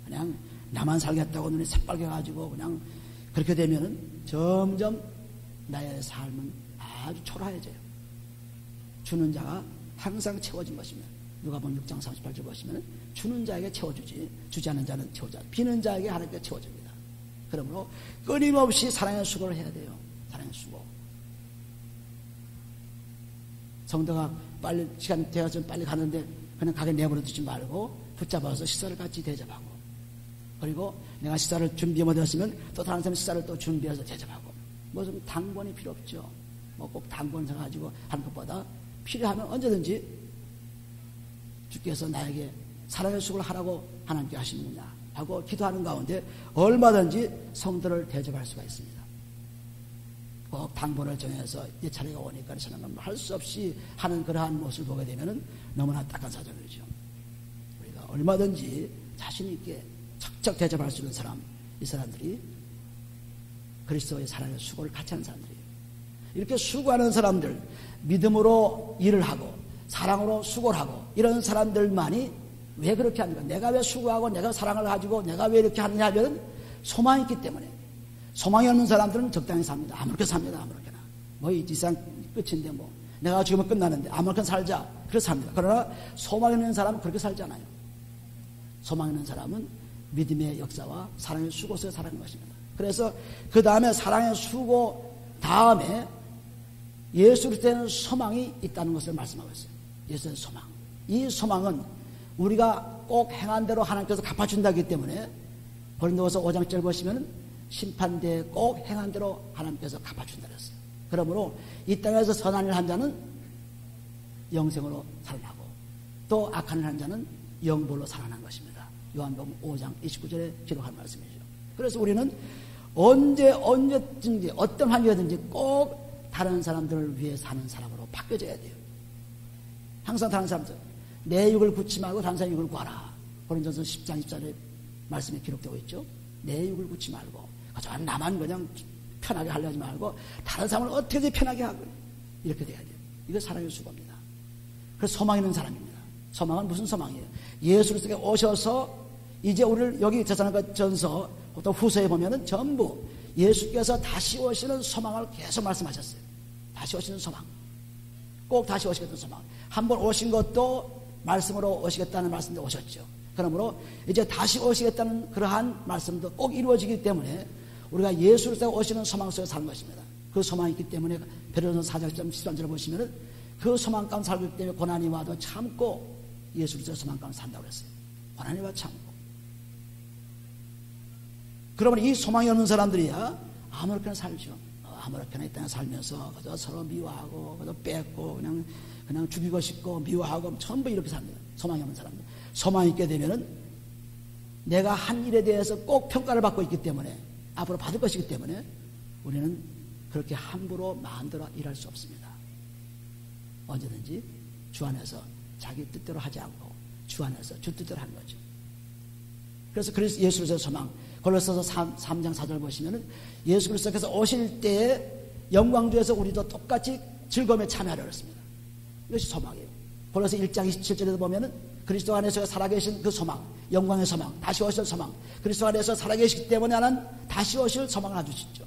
그냥 나만 살겠다고 눈이 새빨개가지고 그냥 그렇게 되면은 점점 나의 삶은 아주 초라해져요. 주는 자가 항상 채워진 것입니다. 누가복음 6장 38절 보시면 주는 자에게 채워주지 주지 않는 자는 채워주지 않아. 비는 자에게 하나님께 채워줍니다. 그러므로 끊임없이 사랑의 수고를 해야 돼요. 사랑의 수고. 성도가 빨리 시간 되어서 빨리 가는데 그냥 가게 내버려 두지 말고 붙잡아서 식사를 같이 대접하고, 그리고 내가 식사를 준비 못했으면 또 다른 사람 식사를 또 준비해서 대접하고, 무슨 당번이 필요 없죠. 뭐 꼭 당번 사가지고 하는 것보다 필요하면 언제든지 주께서 나에게 사랑의 수고를 하라고 하나님께 하시느냐 하고 기도하는 가운데 얼마든지 성도를 대접할 수가 있습니다. 꼭 당번을 정해서 내 차례가 오니까 저는 할 수 없이 하는 그러한 모습을 보게 되면 너무나 딱한 사정이죠. 우리가 얼마든지 자신 있게 척척 대접할 수 있는 사람, 이 사람들이 그리스도의 사랑의 수고를 같이 하는 사람들이에요. 이렇게 수고하는 사람들, 믿음으로 일을 하고 사랑으로 수고를 하고 이런 사람들만이 왜 그렇게 합니까? 내가 왜 수고하고 내가 사랑을 가지고 내가 왜 이렇게 하느냐 하면 소망이 있기 때문에. 소망이 없는 사람들은 적당히 삽니다. 아무렇게 삽니다. 아무렇게나. 뭐 이 세상 끝인데 뭐 내가 죽으면 끝나는데 아무렇게나 살자. 그래서 삽니다. 그러나 소망이 있는 사람은 그렇게 살지 않아요. 소망이 있는 사람은 믿음의 역사와 사랑의 수고 속에 살아가는 것입니다. 그래서 그 다음에 사랑의 수고 다음에 예수 그리스도에는 소망이 있다는 것을 말씀하고 있어요. 예수의 소망. 이 소망은 우리가 꼭 행한 대로 하나님께서 갚아준다기 때문에 고린도후서 5장 7절 보시면 심판대에 꼭 행한 대로 하나님께서 갚아준다 그랬어요. 그러므로 이 땅에서 선한 일 한 자는 영생으로 살아나고 또 악한 일 한 자는 영벌로 살아난 것입니다. 요한복음 5장 29절에 기록한 말씀이죠. 그래서 우리는 언제든지 어떤 환경이든지 꼭 다른 사람들을 위해 사는 사람으로 바뀌어져야 돼요. 항상 다른 사람들 내 육을 굳지 말고 다른 사람 육을 구하라. 고린도전서 10장 14절에 말씀이 기록되고 있죠. 내 육을 굳지 말고 그저 나만 그냥 편하게 하려지 말고 다른 사람을 어떻게든 편하게 하고 이렇게 돼야 돼요. 이거 사랑의 수고입니다. 그래서 소망 있는 사람입니다. 소망은 무슨 소망이에요? 예수 그리스도께 오셔서 이제 우리를 여기 데살로니가전서 또 후서에 보면은 전부 예수께서 다시 오시는 소망을 계속 말씀하셨어요. 다시 오시는 소망. 꼭 다시 오시겠다는 소망. 한번 오신 것도 말씀으로 오시겠다는 말씀도 오셨죠. 그러므로 이제 다시 오시겠다는 그러한 말씀도 꼭 이루어지기 때문에 우리가 예수를 따라 오시는 소망 속에 사는 것입니다. 그 소망이 있기 때문에 베드로전서 4장 13절을 보시면은 그 소망 가운데 살기 때문에 고난이 와도 참고 예수를 따라 소망 가운데 산다고 그랬어요. 고난이 와도 참고. 그러면 이 소망이 없는 사람들이야 아무렇게나 살죠. 아무렇게나 이 땅에 살면서 그저 서로 미워하고 그저 뺏고 그냥 죽이고 싶고 미워하고 전부 이렇게 삽니다. 소망이 없는 사람들. 소망이 있게 되면은 내가 한 일에 대해서 꼭 평가를 받고 있기 때문에 앞으로 받을 것이기 때문에 우리는 그렇게 함부로 마음대로 일할 수 없습니다. 언제든지 주 안에서 자기 뜻대로 하지 않고 주 안에서 주 뜻대로 하는 거죠. 그래서 예수 그리스도의 소망 골로새서 3장 4절 보시면은 예수 그리스도께서 오실 때에 영광주에서 우리도 똑같이 즐거움에 참여하려 했습니다. 이것이 소망이에요. 골로새 1장 27절에도 보면은 그리스도 안에서 살아계신 그 소망, 영광의 소망, 다시 오실 소망, 그리스도 안에서 살아계시기 때문에 하는 다시 오실 소망을 가지시죠.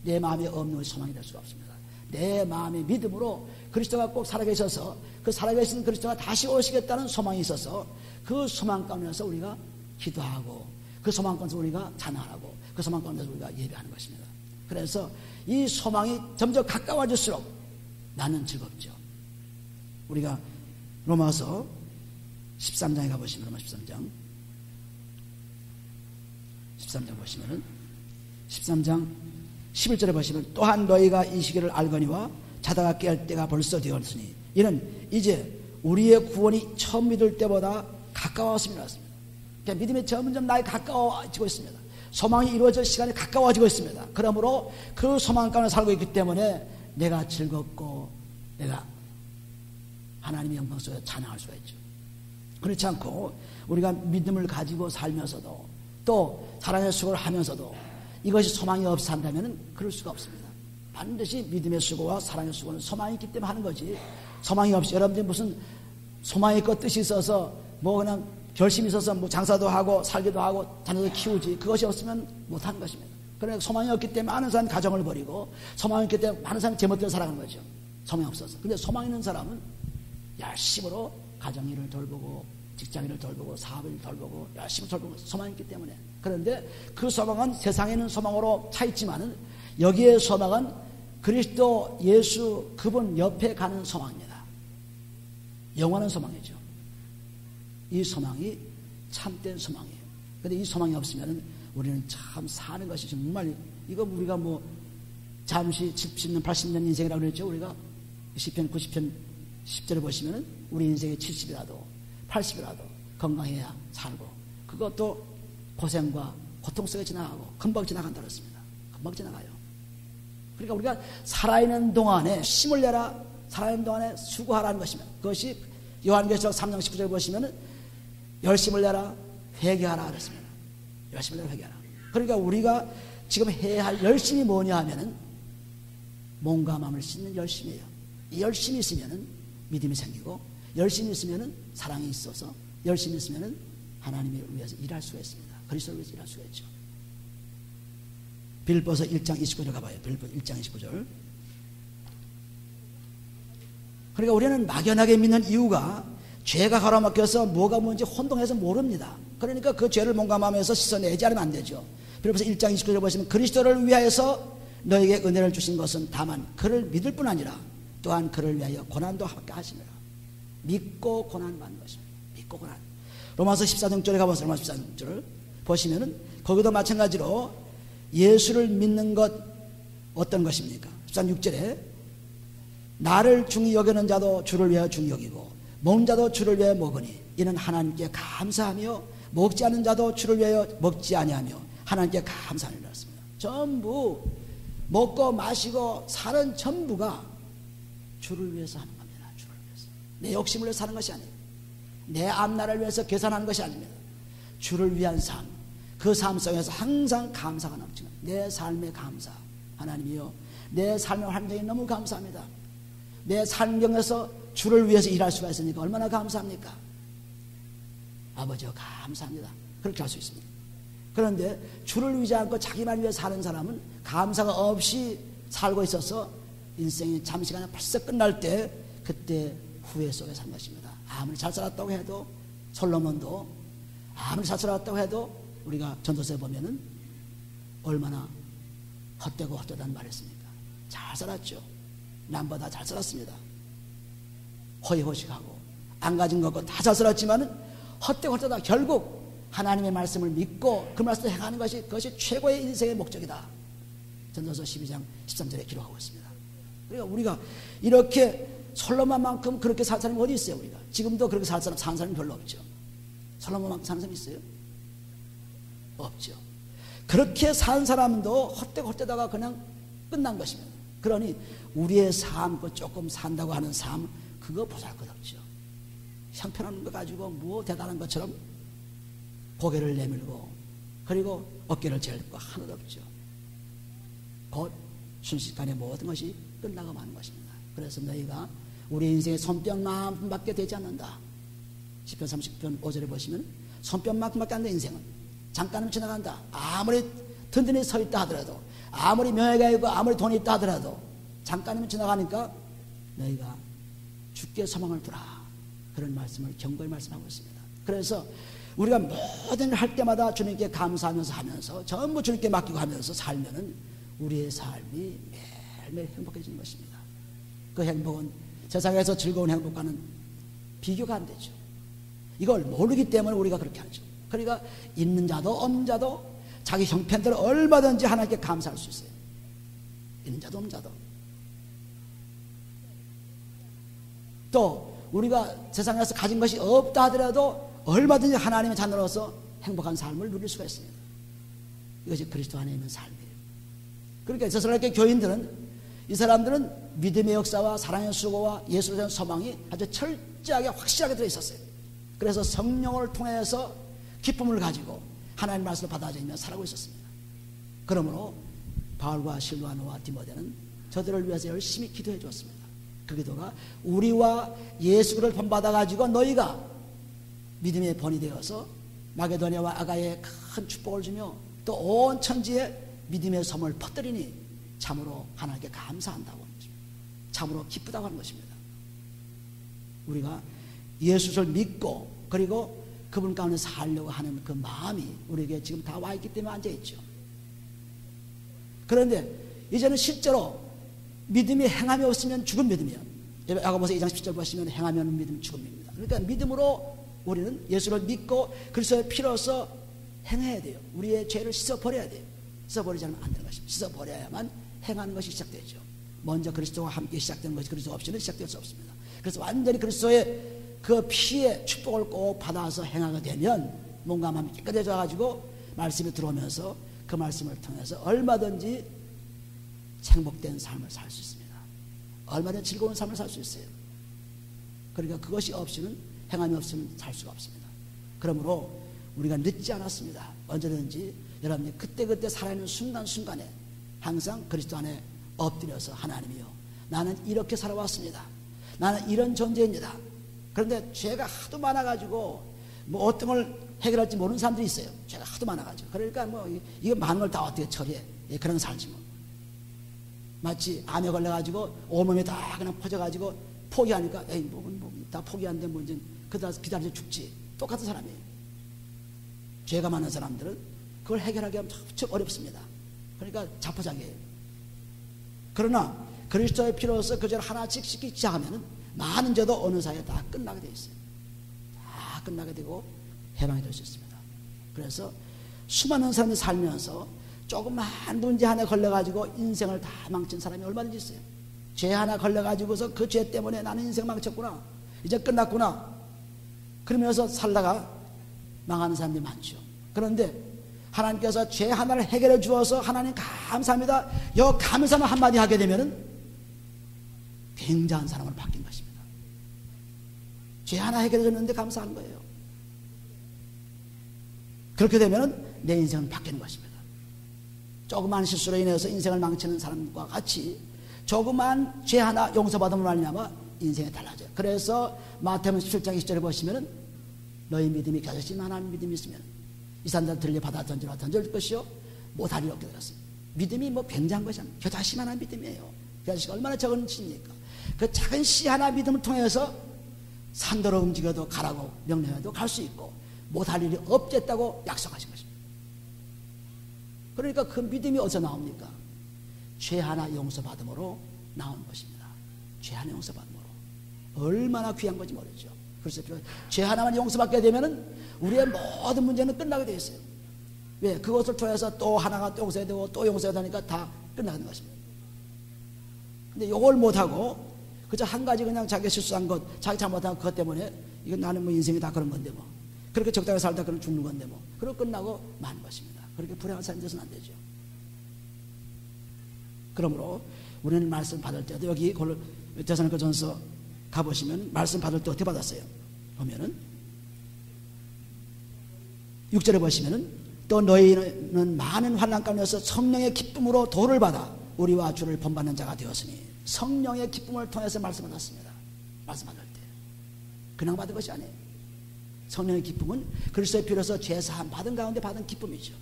내 마음에 없는 소망이 될 수가 없습니다. 내 마음의 믿음으로 그리스도가 꼭 살아계셔서 그 살아계신 그리스도가 다시 오시겠다는 소망이 있어서 그 소망 가운데서 우리가 기도하고 그 소망 가운데서 우리가 찬양하고 그 소망 가운데서 우리가 예배하는 것입니다. 그래서 이 소망이 점점 가까워질수록 나는 즐겁죠. 우리가 로마서 13장에 가보시면 13장 보시면은 13장 11절에 보시면 또한 너희가 이 시기를 알거니와 자다가 깰 때가 벌써 되었으니 이는 이제 우리의 구원이 처음 믿을 때보다 가까웠음이라 했습니다. 그러니까 믿음이 점점 나에 가까워지고 있습니다. 소망이 이루어질 시간이 가까워지고 있습니다. 그러므로 그 소망 가운데 살고 있기 때문에 내가 즐겁고 내가 하나님의 영광 속에 찬양할 수가 있죠. 그렇지 않고 우리가 믿음을 가지고 살면서도 또 사랑의 수고를 하면서도 이것이 소망이 없어 한다면 그럴 수가 없습니다. 반드시 믿음의 수고와 사랑의 수고는 소망이 있기 때문에 하는 거지, 소망이 없이 여러분들이 무슨 소망이 있고 뜻이 있어서 뭐 그냥 결심이 있어서 뭐 장사도 하고 살기도 하고 자녀도 키우지, 그것이 없으면 못하는 것입니다. 그러니까 소망이 없기 때문에 많은 사람이 가정을 버리고, 소망이 없기 때문에 많은 사람이 제멋대로 살아가는 거죠. 소망이 없어서. 근데 소망 있는 사람은 열심으로 가정일을 돌보고 직장일을 돌보고 사업을 돌보고 열심히 돌보고 소망이 있기 때문에. 그런데 그 소망은 세상에 있는 소망으로 차 있지만은 여기에 소망은 그리스도 예수 그분 옆에 가는 소망입니다. 영원한 소망이죠. 이 소망이 참된 소망이에요. 그런데 이 소망이 없으면 우리는 참 사는 것이 정말, 이거 우리가 뭐 잠시 70년 80년 인생이라고 그랬죠. 우리가 시편 90편 10절에 보시면 우리 인생의 70이라도 80이라도 건강해야 살고, 그것도 고생과 고통 속에 지나가고 금방 지나간다고 했습니다. 금방 지나가요. 그러니까 우리가 살아있는 동안에 힘을 내라, 살아있는 동안에 수고하라는 것입니다. 그것이 요한계시록 3장 19절에 보시면 열심을 내라 회개하라 그랬습니다. 열심을 내라 회개하라. 그러니까 우리가 지금 해야 할 열심이 뭐냐 하면은 몸과 마음을 씻는 열심이에요. 이 열심이 있으면은 믿음이 생기고, 열심히 있으면은 사랑이 있어서, 열심히 있으면은 하나님을 위해서 일할 수가 있습니다. 그리스도를 위해서 일할 수가 있죠. 빌립보서 1장 29절 가봐요. 빌립보서 1장 29절. 그러니까 우리는 막연하게 믿는 이유가 죄가 가로막혀서 뭐가 뭔지 혼동해서 모릅니다. 그러니까 그 죄를 몸과 마음에서 씻어내지 않으면 안 되죠. 빌립보서 1장 29절 보시면 그리스도를 위하여서 너에게 은혜를 주신 것은 다만 그를 믿을 뿐 아니라 또한 그를 위하여 고난도 함께 하시느라. 믿고 고난 받는 것입니다. 믿고 고난. 로마서 14장절에 가보세요. 로마서 14장절 보시면은 거기도 마찬가지로 예수를 믿는 것 어떤 것입니까? 14장절에 나를 중히 여기는 자도 주를 위하여 중히 여기고 먹는 자도 주를 위하여 먹으니 이는 하나님께 감사하며 먹지 않는 자도 주를 위하여 먹지 아니하며 하나님께 감사하니라 했습니다. 전부 먹고 마시고 사는 전부가 주를 위해서 하는 겁니다. 주를 위해서. 내 욕심을 위해서 사는 것이 아니에요. 내 앞날을 위해서 계산하는 것이 아닙니다. 주를 위한 삶, 그 삶 속에서 항상 감사가 넘치는 내 삶의 감사. 하나님이요, 내 삶의 환경이 너무 감사합니다. 내 삶경에서 주를 위해서 일할 수가 있으니까 얼마나 감사합니까? 아버지요, 감사합니다. 그렇게 할 수 있습니다. 그런데 주를 위하지 않고 자기만 위해 사는 사람은 감사가 없이 살고 있어서 인생이 잠시간에 벌써 끝날 때 그때 후회 속에 산 것입니다. 아무리 잘 살았다고 해도, 솔로몬도 아무리 잘 살았다고 해도 우리가 전도서에 보면은 얼마나 헛되고 헛되다는 말을 했습니까? 잘 살았죠. 남보다 잘 살았습니다. 호의호식하고 안 가진 것고 다 잘 살았지만은 헛되고 헛되다. 결국 하나님의 말씀을 믿고 그 말씀을 행하는 것이, 그것이 최고의 인생의 목적이다. 전도서 12장 13절에 기록하고 있습니다. 그러니까 우리가 이렇게 솔로몬만큼 그렇게 살 사람이 어디 있어요? 우리가 지금도 그렇게 살 사람, 사는 사람이 별로 없죠. 솔로몬만큼 사는 사람이 있어요? 없죠. 그렇게 산 사람도 헛되고 헛되다가 그냥 끝난 것입니다. 그러니 우리의 삶, 그 조금 산다고 하는 삶, 그거 보잘것없죠. 형편없는 거 가지고 뭐 대단한 것처럼 고개를 내밀고 그리고 어깨를 잴 거 하나도 없죠. 곧 순식간에 모든 것이 끝나고 마는 것입니다. 그래서 너희가 우리 인생의 손뼉만큼밖에 되지 않는다. 시편 30편 5절에 보시면 손뼉만큼밖에 안 돼. 인생은 잠깐은 지나간다. 아무리 든든히 서 있다 하더라도, 아무리 명예가 있고 아무리 돈이 있다 하더라도 잠깐이면 지나가니까 너희가 주께 소망을 두라. 그런 말씀을 경고의 말씀하고 있습니다. 그래서 우리가 모든 일 할 때마다 주님께 감사하면서 하면서 전부 주님께 맡기고 하면서 살면은 우리의 삶이 매일매일 행복해지는 것입니다. 그 행복은 세상에서 즐거운 행복과는 비교가 안 되죠. 이걸 모르기 때문에 우리가 그렇게 하죠. 그러니까 있는 자도 없는 자도 자기 형편대로 얼마든지 하나님께 감사할 수 있어요. 있는 자도 없는 자도. 또 우리가 세상에서 가진 것이 없다 하더라도 얼마든지 하나님의 자녀로서 행복한 삶을 누릴 수가 있습니다. 이것이 그리스도 안에 있는 삶이에요. 그러니까 제사장교 교인들은, 이 사람들은 믿음의 역사와 사랑의 수고와 예수에 대한 소망이 아주 철저하게 확실하게 들어있었어요. 그래서 성령을 통해서 기쁨을 가지고 하나님의 말씀을 받아들이며 살아가고 있었습니다. 그러므로 바울과 실바나와 디모데는 저들을 위해서 열심히 기도해 주었습니다. 그 기도가 우리와 예수를 본받아 가지고 너희가 믿음의 본이 되어서 마게도냐와 아가야에 큰 축복을 주며 또 온 천지에 믿음의 소문을 퍼뜨리니 참으로 하나님께 감사한다고 하는 것입니다. 참으로 기쁘다고 하는 것입니다. 우리가 예수를 믿고 그리고 그분 가운데 살려고 하는 그 마음이 우리에게 지금 다 와 있기 때문에 앉아 있죠. 그런데 이제는 실제로 믿음이 행함이 없으면 죽은 믿음이에요. 야고보서 2장 10절 보시면 행함이 없는 믿음은 죽음입니다. 그러니까 믿음으로 우리는 예수를 믿고 그리스도의 피로서 행해야 돼요. 우리의 죄를 씻어버려야 돼요. 씻어버리지 않으면 안 되는 것입니다. 씻어버려야만 행하는 것이 시작되죠. 먼저 그리스도와 함께 시작된 것이 그리스도 없이는 시작될 수 없습니다. 그래서 완전히 그리스도의 그 피의 축복을 꼭 받아서 행하게 되면 몸과 마음이 깨끗해져 가지고 말씀이 들어오면서 그 말씀을 통해서 얼마든지 행복된 삶을 살 수 있습니다. 얼마든지 즐거운 삶을 살 수 있어요. 그러니까 그것이 없이는, 행함이 없으면 살 수가 없습니다. 그러므로 우리가 늦지 않았습니다. 언제든지 여러분이 그때그때 살아있는 순간순간에 항상 그리스도 안에 엎드려서 하나님이요, 나는 이렇게 살아왔습니다. 나는 이런 존재입니다. 그런데 죄가 하도 많아가지고 뭐 어떤 걸 해결할지 모르는 사람들이 있어요. 죄가 하도 많아가지고. 그러니까 뭐 이거 많은 걸 다 어떻게 처리해. 예, 그런 살지 뭐. 마치 암에 걸려가지고 온몸에 다 그냥 퍼져가지고 포기하니까 에이 뭐 다 포기한데 뭐 이제 그다음 기다려서 죽지. 똑같은 사람이에요. 죄가 많은 사람들은 그걸 해결하기 하면 참 어렵습니다. 그러니까 자포자기해요. 그러나 그리스도의 피로서 그 죄를 하나씩 씻기 시작하면은 많은 죄도 어느 사이에 다 끝나게 돼 있어요. 다 끝나게 되고 해방이 될 수 있습니다. 그래서 수많은 사람이 살면서 조그만 문제 하나 걸려가지고 인생을 다 망친 사람이 얼마든지 있어요. 죄 하나 걸려가지고서 그 죄 때문에 나는 인생 망쳤구나, 이제 끝났구나, 그러면서 살다가 망하는 사람들이 많죠. 그런데 하나님께서 죄 하나를 해결해 주어서 하나님 감사합니다, 여 감사만 한마디 하게 되면은 굉장한 사람으로 바뀐 것입니다. 죄 하나 해결해 줬는데 감사한 거예요. 그렇게 되면은 내 인생은 바뀌는 것입니다. 조그만 실수로 인해서 인생을 망치는 사람과 같이 조그만 죄 하나 용서받음으로 말미암아 인생이 달라져요. 그래서 마태복음 17장 20절에 보시면은 너희 믿음이 겨자씨만 하나님 믿음이 있으면 이 산들 들려 바다 던지라 던질 것이요 못하리라 없게 되었습니다. 믿음이 뭐 굉장한 것이 아니에요. 겨자씨만 하나님 믿음이에요. 겨자씨가 얼마나 적은 씨입니까? 그 작은 씨 하나 믿음을 통해서 산도로 움직여도 가라고 명령해도 갈 수 있고 못할 일이 없겠다고 약속하신 것입니다. 그러니까 그 믿음이 어디서 나옵니까? 죄 하나 용서받음으로 나온 것입니다. 죄 하나 용서받음으로. 얼마나 귀한 건지 모르죠. 그래서 죄 하나만 용서받게 되면은 우리의 모든 문제는 끝나게 되어 있어요. 왜? 그것을 통해서 또 하나가 또 용서해야 되고 또 용서해야 되니까 다 끝나는 것입니다. 근데 이걸 못하고 그저 한 가지 그냥 자기 실수한 것, 자기 잘못한 것 때문에 이건 나는 뭐 인생이 다 그런 건데 뭐 그렇게 적당히 살다 그럼 죽는 건데 뭐 그러고 끝나고 마는 것입니다. 그렇게 불행한 삶이 되서는 안 되죠. 그러므로 우리는 말씀 받을 때도 여기 데살로니가전서 가보시면 말씀 받을 때 어떻게 받았어요? 보면은 6절에 보시면은 또 너희는 많은 환난 가운데서 성령의 기쁨으로 도를 받아 우리와 주를 본받는 자가 되었으니 성령의 기쁨을 통해서 말씀 받았습니다. 말씀 받을 때 그냥 받은 것이 아니에요. 성령의 기쁨은 그리스도의 피로서 죄사함 받은 가운데 받은 기쁨이죠.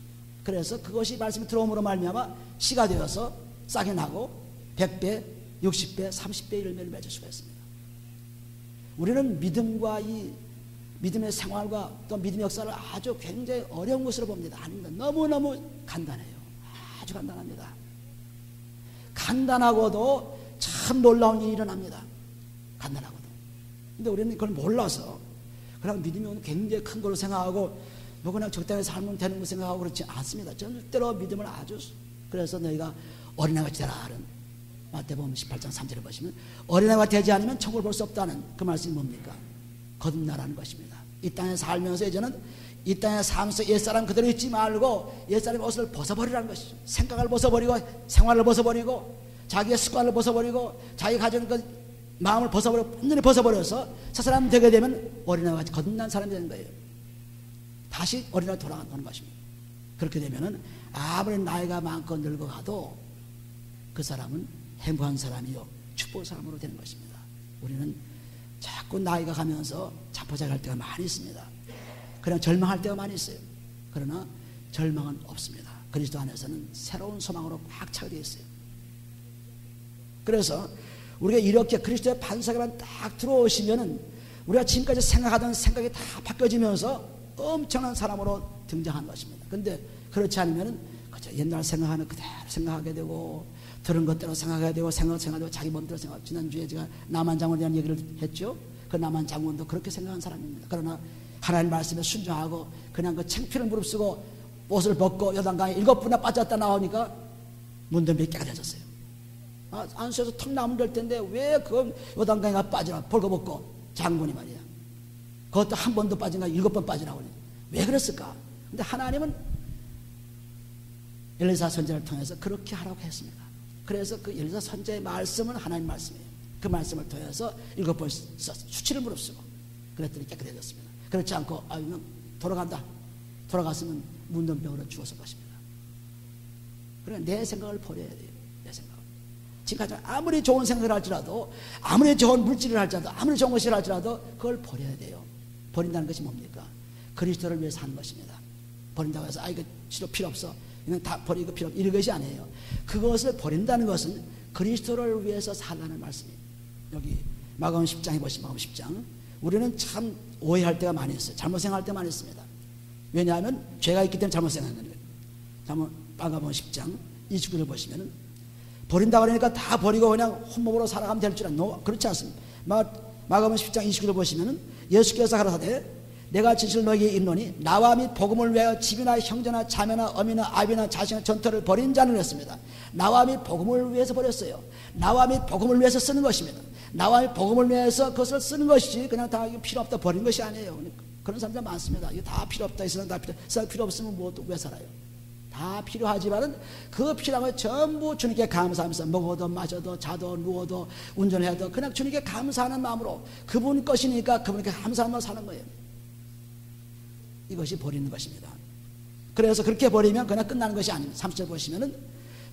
그래서 그것이 말씀이 들어옴으로 말미암아 씨가 되어서 싹이 나고 100배, 60배, 30배 열매를 맺을 수가 있습니다. 우리는 믿음과 이 믿음의 생활과 또 믿음의 역사를 아주 굉장히 어려운 것으로 봅니다. 아닙니다. 너무너무 간단해요. 아주 간단합니다. 간단하고도 참 놀라운 일이 일어납니다. 간단하고도. 근데 우리는 그걸 몰라서 그냥 믿음이 굉장히 큰 걸로 생각하고 뭐 그냥 적당히 살면 되는 거 생각하고 그렇지 않습니다. 절대로 믿음을 아주, 그래서 너희가 어린아이같이 되라 하는 마태복음 18장 3절에 보시면 어린아이가 되지 않으면 천국을 볼 수 없다는 그 말씀이 뭡니까? 거듭나라는 것입니다. 이 땅에 살면서 이제는 이 땅에 살면서 옛사람 그대로 있지 말고 옛사람의 옷을 벗어버리라는 것이죠. 생각을 벗어버리고 생활을 벗어버리고 자기의 습관을 벗어버리고 자기 가진 그 마음을 벗어버리고 완전히 벗어버려서 저 사람 되게 되면 어린아이와 같이 거듭난 사람이 되는 거예요. 다시 어린아이로 돌아가는 것입니다. 그렇게 되면은 아무리 나이가 많고 늙어가도 그 사람은 행복한 사람이요 축복의 사람으로 되는 것입니다. 우리는 자꾸 나이가 가면서 자포자기할 때가 많이 있습니다. 그냥 절망할 때가 많이 있어요. 그러나 절망은 없습니다. 그리스도 안에서는 새로운 소망으로 꽉 차게 되어 있어요. 그래서 우리가 이렇게 그리스도의 반석에만 딱 들어오시면은 우리가 지금까지 생각하던 생각이 다 바뀌어지면서 엄청난 사람으로 등장하는 것입니다. 근데 그렇지 않으면은 그저 옛날 생각하는 그대로 생각하게 되고 들은 것대로 생각하게 되고 생각하고 자기 몸대로 생각. 지난주에 제가 남한 장군에 대한 얘기를 했죠. 그 남한 장군도 그렇게 생각한 사람입니다. 그러나 하나님 말씀에 순종하고 그냥 그 창피를 무릅쓰고 옷을 벗고 요단강에 7번이나 빠졌다 나오니까 문덤이 깨끗해졌어요. 안수에서 턱 나오면 될 텐데 왜 그 요단강에 빠지나 벌거벗고 장군이 말이야. 그것도 한 번도 빠진가 7번 빠지라고 그래. 왜 그랬을까? 근데 하나님은 엘리사 선지자를 통해서 그렇게 하라고 했습니다. 그래서 그 엘리사 선지자의 말씀은 하나님 말씀이에요. 그 말씀을 통해서 7번 수치를 무릅쓰고 그랬더니 깨끗해졌습니다. 그렇지 않고 아니면 돌아간다. 돌아갔으면 문덤병으로 죽었을 것입니다. 그러니까 내 생각을 버려야 돼요. 내 생각을. 지금까지 아무리 좋은 생각을 할지라도 아무리 좋은 물질을 할지라도 아무리 좋은 것을 할지라도 그걸 버려야 돼요. 버린다는 것이 뭡니까? 그리스도를 위해서 하는 것입니다. 버린다고 해서 이거 필요 없어. 이건 다 버리고 필요 없어. 이런 것이 아니에요. 그것을 버린다는 것은 그리스도를 위해서 살라는 말씀이에요. 여기 마가복음 10장에 보시면 마가복음 10장 우리는 참 오해할 때가 많이 있어요. 잘못 생각할 때가 많이 있습니다. 왜냐하면 죄가 있기 때문에 잘못 생각하는 거예요. 마가복음 10장 29절을 보시면 버린다 그러니까 다 버리고 그냥 혼몸으로 살아가면 될 줄 아는 그렇지 않습니다. 마가복음 10장 29절을 보시면 예수께서 가라사대 내가 진실 너희에게 이르노니 나와 및 복음을 위하여 집이나 형제나 자매나 어미나 아비나 자식의 전토를 버린 자는 했습니다. 나와 및 복음을 위해서 버렸어요. 나와 및 복음을 위해서 쓰는 것입니다. 나와 및 복음을 위해서 그것을 쓰는 것이지 그냥 다 필요 없다 버린 것이 아니에요. 그런 사람들 많습니다. 이거 다 필요 없다. 이 사람 다 필요 없으면 왜 살아요? 다 필요하지만은 그 필요한 걸 전부 주님께 감사하면서 먹어도 마셔도 자도 누워도 운전해도 그냥 주님께 감사하는 마음으로 그분 것이니까 그분께 감사하는 마음으로 사는 거예요. 이것이 버리는 것입니다. 그래서 그렇게 버리면 그냥 끝나는 것이 아닙니다. 30절 보시면은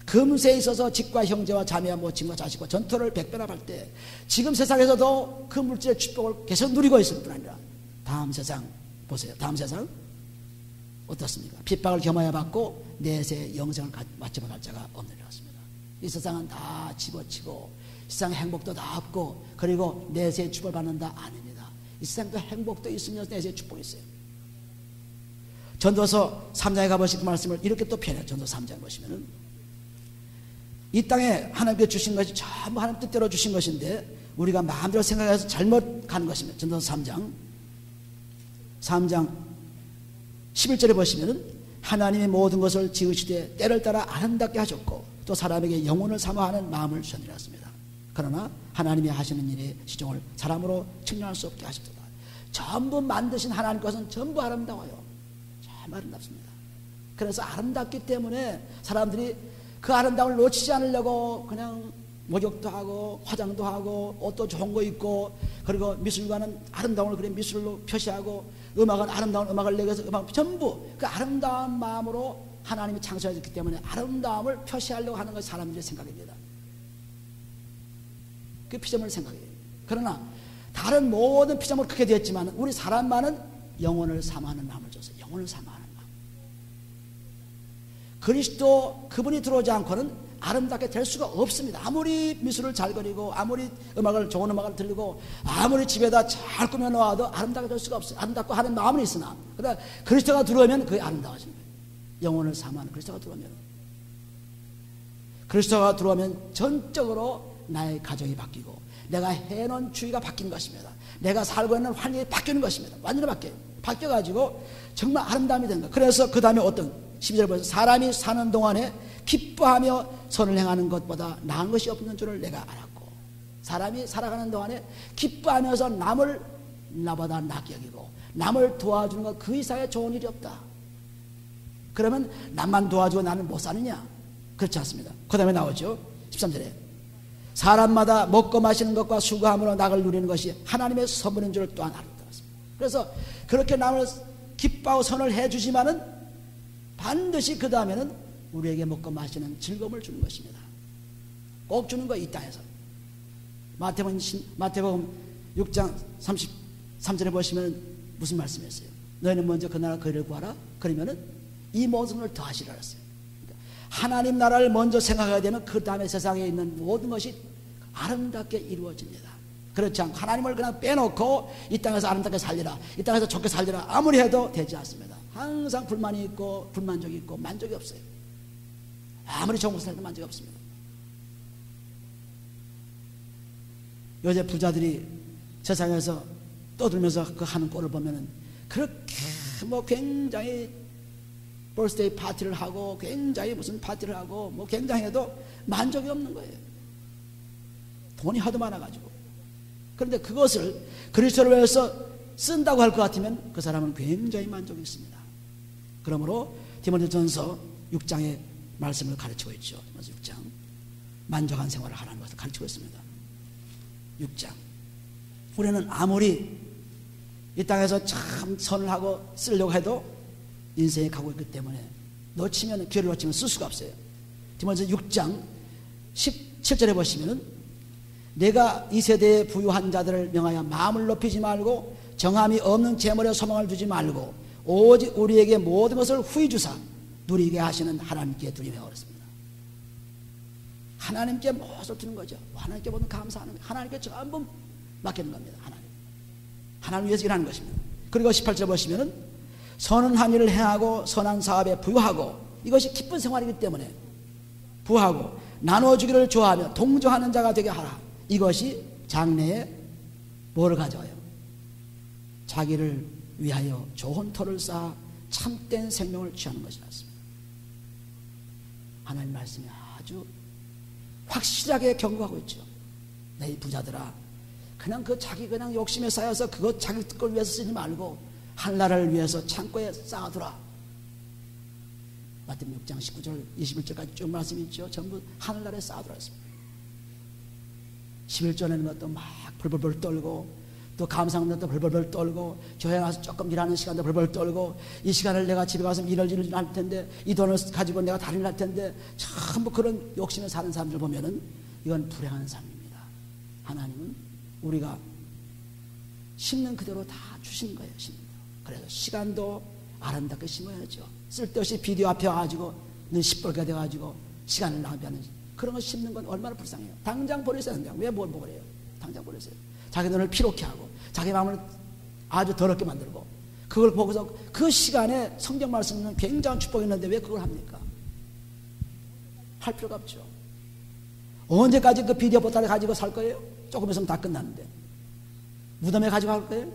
금세에 있어서 집과 형제와 자매와 모친과 자식과 전토를 백배납할 때 지금 세상에서도 그 물질의 축복을 계속 누리고 있을 뿐 아니라 다음 세상 보세요. 다음 세상 어떻습니까? 핍박을 겸하여 받고 내세 영생을 맞지 못할 자가 없느니라 했습니다. 이 세상은 다 집어치고 세상의 행복도 다 없고 그리고 내세의 축복을 받는다 아닙니다. 이 세상도 행복도 있으면서 내세의 축복이 있어요. 전도서 3장에 가보신 그 말씀을 이렇게 또 표현해요. 전도서 3장에 보시면은 이 땅에 하나님께 주신 것이 전부 하나님 뜻대로 주신 것인데 우리가 마음대로 생각해서 잘못 가는 것입니다. 전도서 3장 11절에 보시면은 하나님의 모든 것을 지으시되 때를 따라 아름답게 하셨고 또 사람에게 영혼을 사모하는 마음을 주셨느니라 했습니다. 그러나 하나님이 하시는 일의 시종을 사람으로 측량할 수 없게 하셨다. 전부 만드신 하나님 것은 전부 아름다워요. 참 아름답습니다. 그래서 아름답기 때문에 사람들이 그 아름다움을 놓치지 않으려고 그냥 목욕도 하고 화장도 하고 옷도 좋은 거 입고 그리고 미술관은 아름다움을 그래 미술로 표시하고 음악은 아름다운 음악을 내서 음악 전부 그 아름다운 마음으로 하나님이 창조하셨기 때문에 아름다움을 표시하려고 하는 것이 사람들의 생각입니다. 그 피조물 생각이에요. 그러나 다른 모든 피조물 크게 되었지만 우리 사람만은 영혼을 사모하는 마음을 줬어요. 영혼을 사모하는 마음. 그리스도 그분이 들어오지 않고는 아름답게 될 수가 없습니다. 아무리 미술을 잘 그리고 아무리 좋은 음악을 들리고 아무리 집에다 잘 꾸며 놓아도 아름답게 될 수가 없어요. 아름답고 하는 마음은 있으나 그러나 그리스도가 들어오면 그게 아름다워지는 거예요. 영혼을 사모하는 그리스도가 들어오면 전적으로 나의 가정이 바뀌고 내가 해놓은 주의가 바뀐 것입니다. 내가 살고 있는 환경이 바뀌는 것입니다. 완전히 바뀌어요. 바뀌어가지고 정말 아름다움이 되는 거예요. 그래서 그 다음에 어떤 12절 보세요. 사람이 사는 동안에 기뻐하며 선을 행하는 것보다 나은 것이 없는 줄을 내가 알았고, 사람이 살아가는 동안에 기뻐하면서 남을 나보다 낫게 여기고 남을 도와주는 것 그 이상의 좋은 일이 없다. 그러면 남만 도와주고 나는 못 사느냐? 그렇지 않습니다. 그 다음에 나오죠. 13절에 사람마다 먹고 마시는 것과 수고함으로 낙을 누리는 것이 하나님의 선물인 줄 또한 알았다. 그래서 그렇게 남을 기뻐하고 선을 해주지만은 반드시 그 다음에는 우리에게 먹고 마시는 즐거움을 주는 것입니다. 꼭 주는 거예요, 이 땅에서. 마태복음 6장 33절에 보시면 무슨 말씀이었어요? 너희는 먼저 그 나라 그 일을 구하라. 그러면은 이 모든 걸 더하시라 그랬어요. 그러니까 하나님 나라를 먼저 생각하게 되면 그 다음에 세상에 있는 모든 것이 아름답게 이루어집니다. 그렇지 않고 하나님을 그냥 빼놓고 이 땅에서 아름답게 살리라, 이 땅에서 좋게 살리라 아무리 해도 되지 않습니다. 항상 불만이 있고 불만족이 있고 만족이 없어요. 아무리 좋은 곳을 살도 만족이 없습니다. 요새 부자들이 세상에서 떠들면서 그 하는 꼴을 보면은 그렇게 뭐 굉장히 벌스데이 파티를 하고 굉장히 무슨 파티를 하고 뭐 굉장히 해도 만족이 없는 거예요. 돈이 하도 많아가지고. 그런데 그것을 그리스도를 위해서 쓴다고 할 것 같으면 그 사람은 굉장히 만족이 있습니다. 그러므로 디모데전서 6장의 말씀을 가르치고 있죠. 6장 만족한 생활을 하라는 것을 가르치고 있습니다. 6장 우리는 아무리 이 땅에서 참 선을 하고 쓰려고 해도 인생에 가고 있기 때문에 놓치면, 기회를 놓치면 쓸 수가 없어요. 디모데전서 6장 17절에 보시면은 내가 이 세대의 부유한 자들을 명하여 마음을 높이지 말고 정함이 없는 재물에 소망을 두지 말고 오직 우리에게 모든 것을 후히 주사 누리게 하시는 하나님께 두려워 그랬습니다. 하나님께 무엇을 두는 거죠? 하나님께 모든 감사하는 거예요. 하나님께 전부 맡기는 겁니다. 하나님 위해서 일하는 것입니다. 그리고 18절 보시면은 선한 일을 행하고 선한 사업에 부유하고, 이것이 기쁜 생활이기 때문에 부유하고 나눠주기를 좋아하며 동정하는 자가 되게 하라. 이것이 장래에 뭐를 가져와요? 자기를 위하여 좋은 터를 쌓아 참된 생명을 취하는 것이 맞습니다. 하나님 말씀이 아주 확실하게 경고하고 있죠. 내 부자들아, 그냥 그 자기 그냥 욕심에 쌓여서 그것 자기 걸 위해서 쓰지 말고 하늘나라를 위해서 창고에 쌓아두라. 마태복음 6장 19절 21절까지 쭉 말씀이 있죠. 전부 하늘나라에 쌓아두라 했습니다. 11절에는 또 막 벌벌벌 떨고, 또 감사합니다 또 벌벌벌 떨고, 교회 와서 조금 일하는 시간도 벌벌 떨고, 이 시간을 내가 집에 가서 일을 할 텐데, 이 돈을 가지고 내가 다른 일 할 텐데, 전부 그런 욕심에 사는 사람들 보면은 이건 불행한 삶입니다. 하나님은 우리가 심는 그대로 다 주시는 거예요. 심는 대로. 그래서 시간도 아름답게 심어야죠. 쓸데없이 비디오 앞에 와가지고 눈 시뻘게 돼가지고 시간을 낭비하는 그런 거 심는 건 얼마나 불쌍해요. 당장 버리세요. 당장. 왜 뭘 먹으래요? 당장 버리세요. 자기 눈을 피롭게 하고 자기 마음을 아주 더럽게 만들고, 그걸 보고서 그 시간에 성경 말씀은 굉장한 축복이 있는데 왜 그걸 합니까? 할 필요가 없죠. 언제까지 그 비디오 보따리 가지고 살 거예요? 조금 있으면 다 끝났는데. 무덤에 가지고 갈 거예요?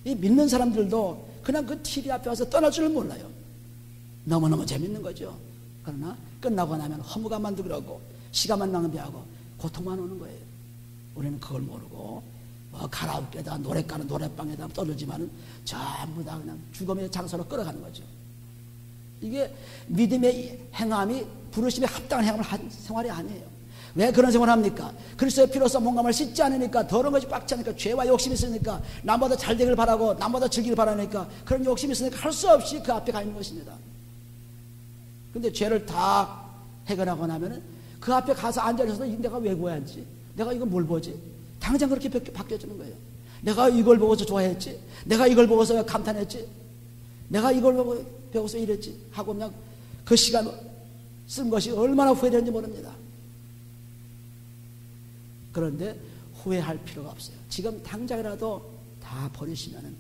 이 믿는 사람들도 그냥 그 TV 앞에 와서 떠날 줄 몰라요. 너무너무 재밌는 거죠. 그러나 끝나고 나면 허무감만 들고 시간만 낭비하고 고통만 오는 거예요. 우리는 그걸 모르고 뭐 가라오케다 노래가는 노래방에다 떠들지만은 전부 다 그냥 죽음의 장소로 끌어가는 거죠. 이게 믿음의 행함이 부르심에 합당한 행함을 한 생활이 아니에요. 왜 그런 생활을 합니까? 그리스도의 피로써 몸감을 씻지 않으니까, 더러운 것이 빡지 않으니까, 죄와 욕심이 있으니까, 남보다 잘 되길 바라고 남보다 즐기길 바라니까, 그런 욕심이 있으니까 할 수 없이 그 앞에 가 있는 것입니다. 근데 죄를 다 해결하고 나면은 그 앞에 가서 앉아있어서 내가 왜 구해야지? 내가 이거 뭘 보지? 당장 그렇게 바뀌어지는 거예요. 내가 이걸 보고서 좋아했지? 내가 이걸 보고서 감탄했지? 내가 이걸 보고 배워서 이랬지? 하고 그냥 그 시간 쓴 것이 얼마나 후회되는지 모릅니다. 그런데 후회할 필요가 없어요. 지금 당장이라도 다 버리시면은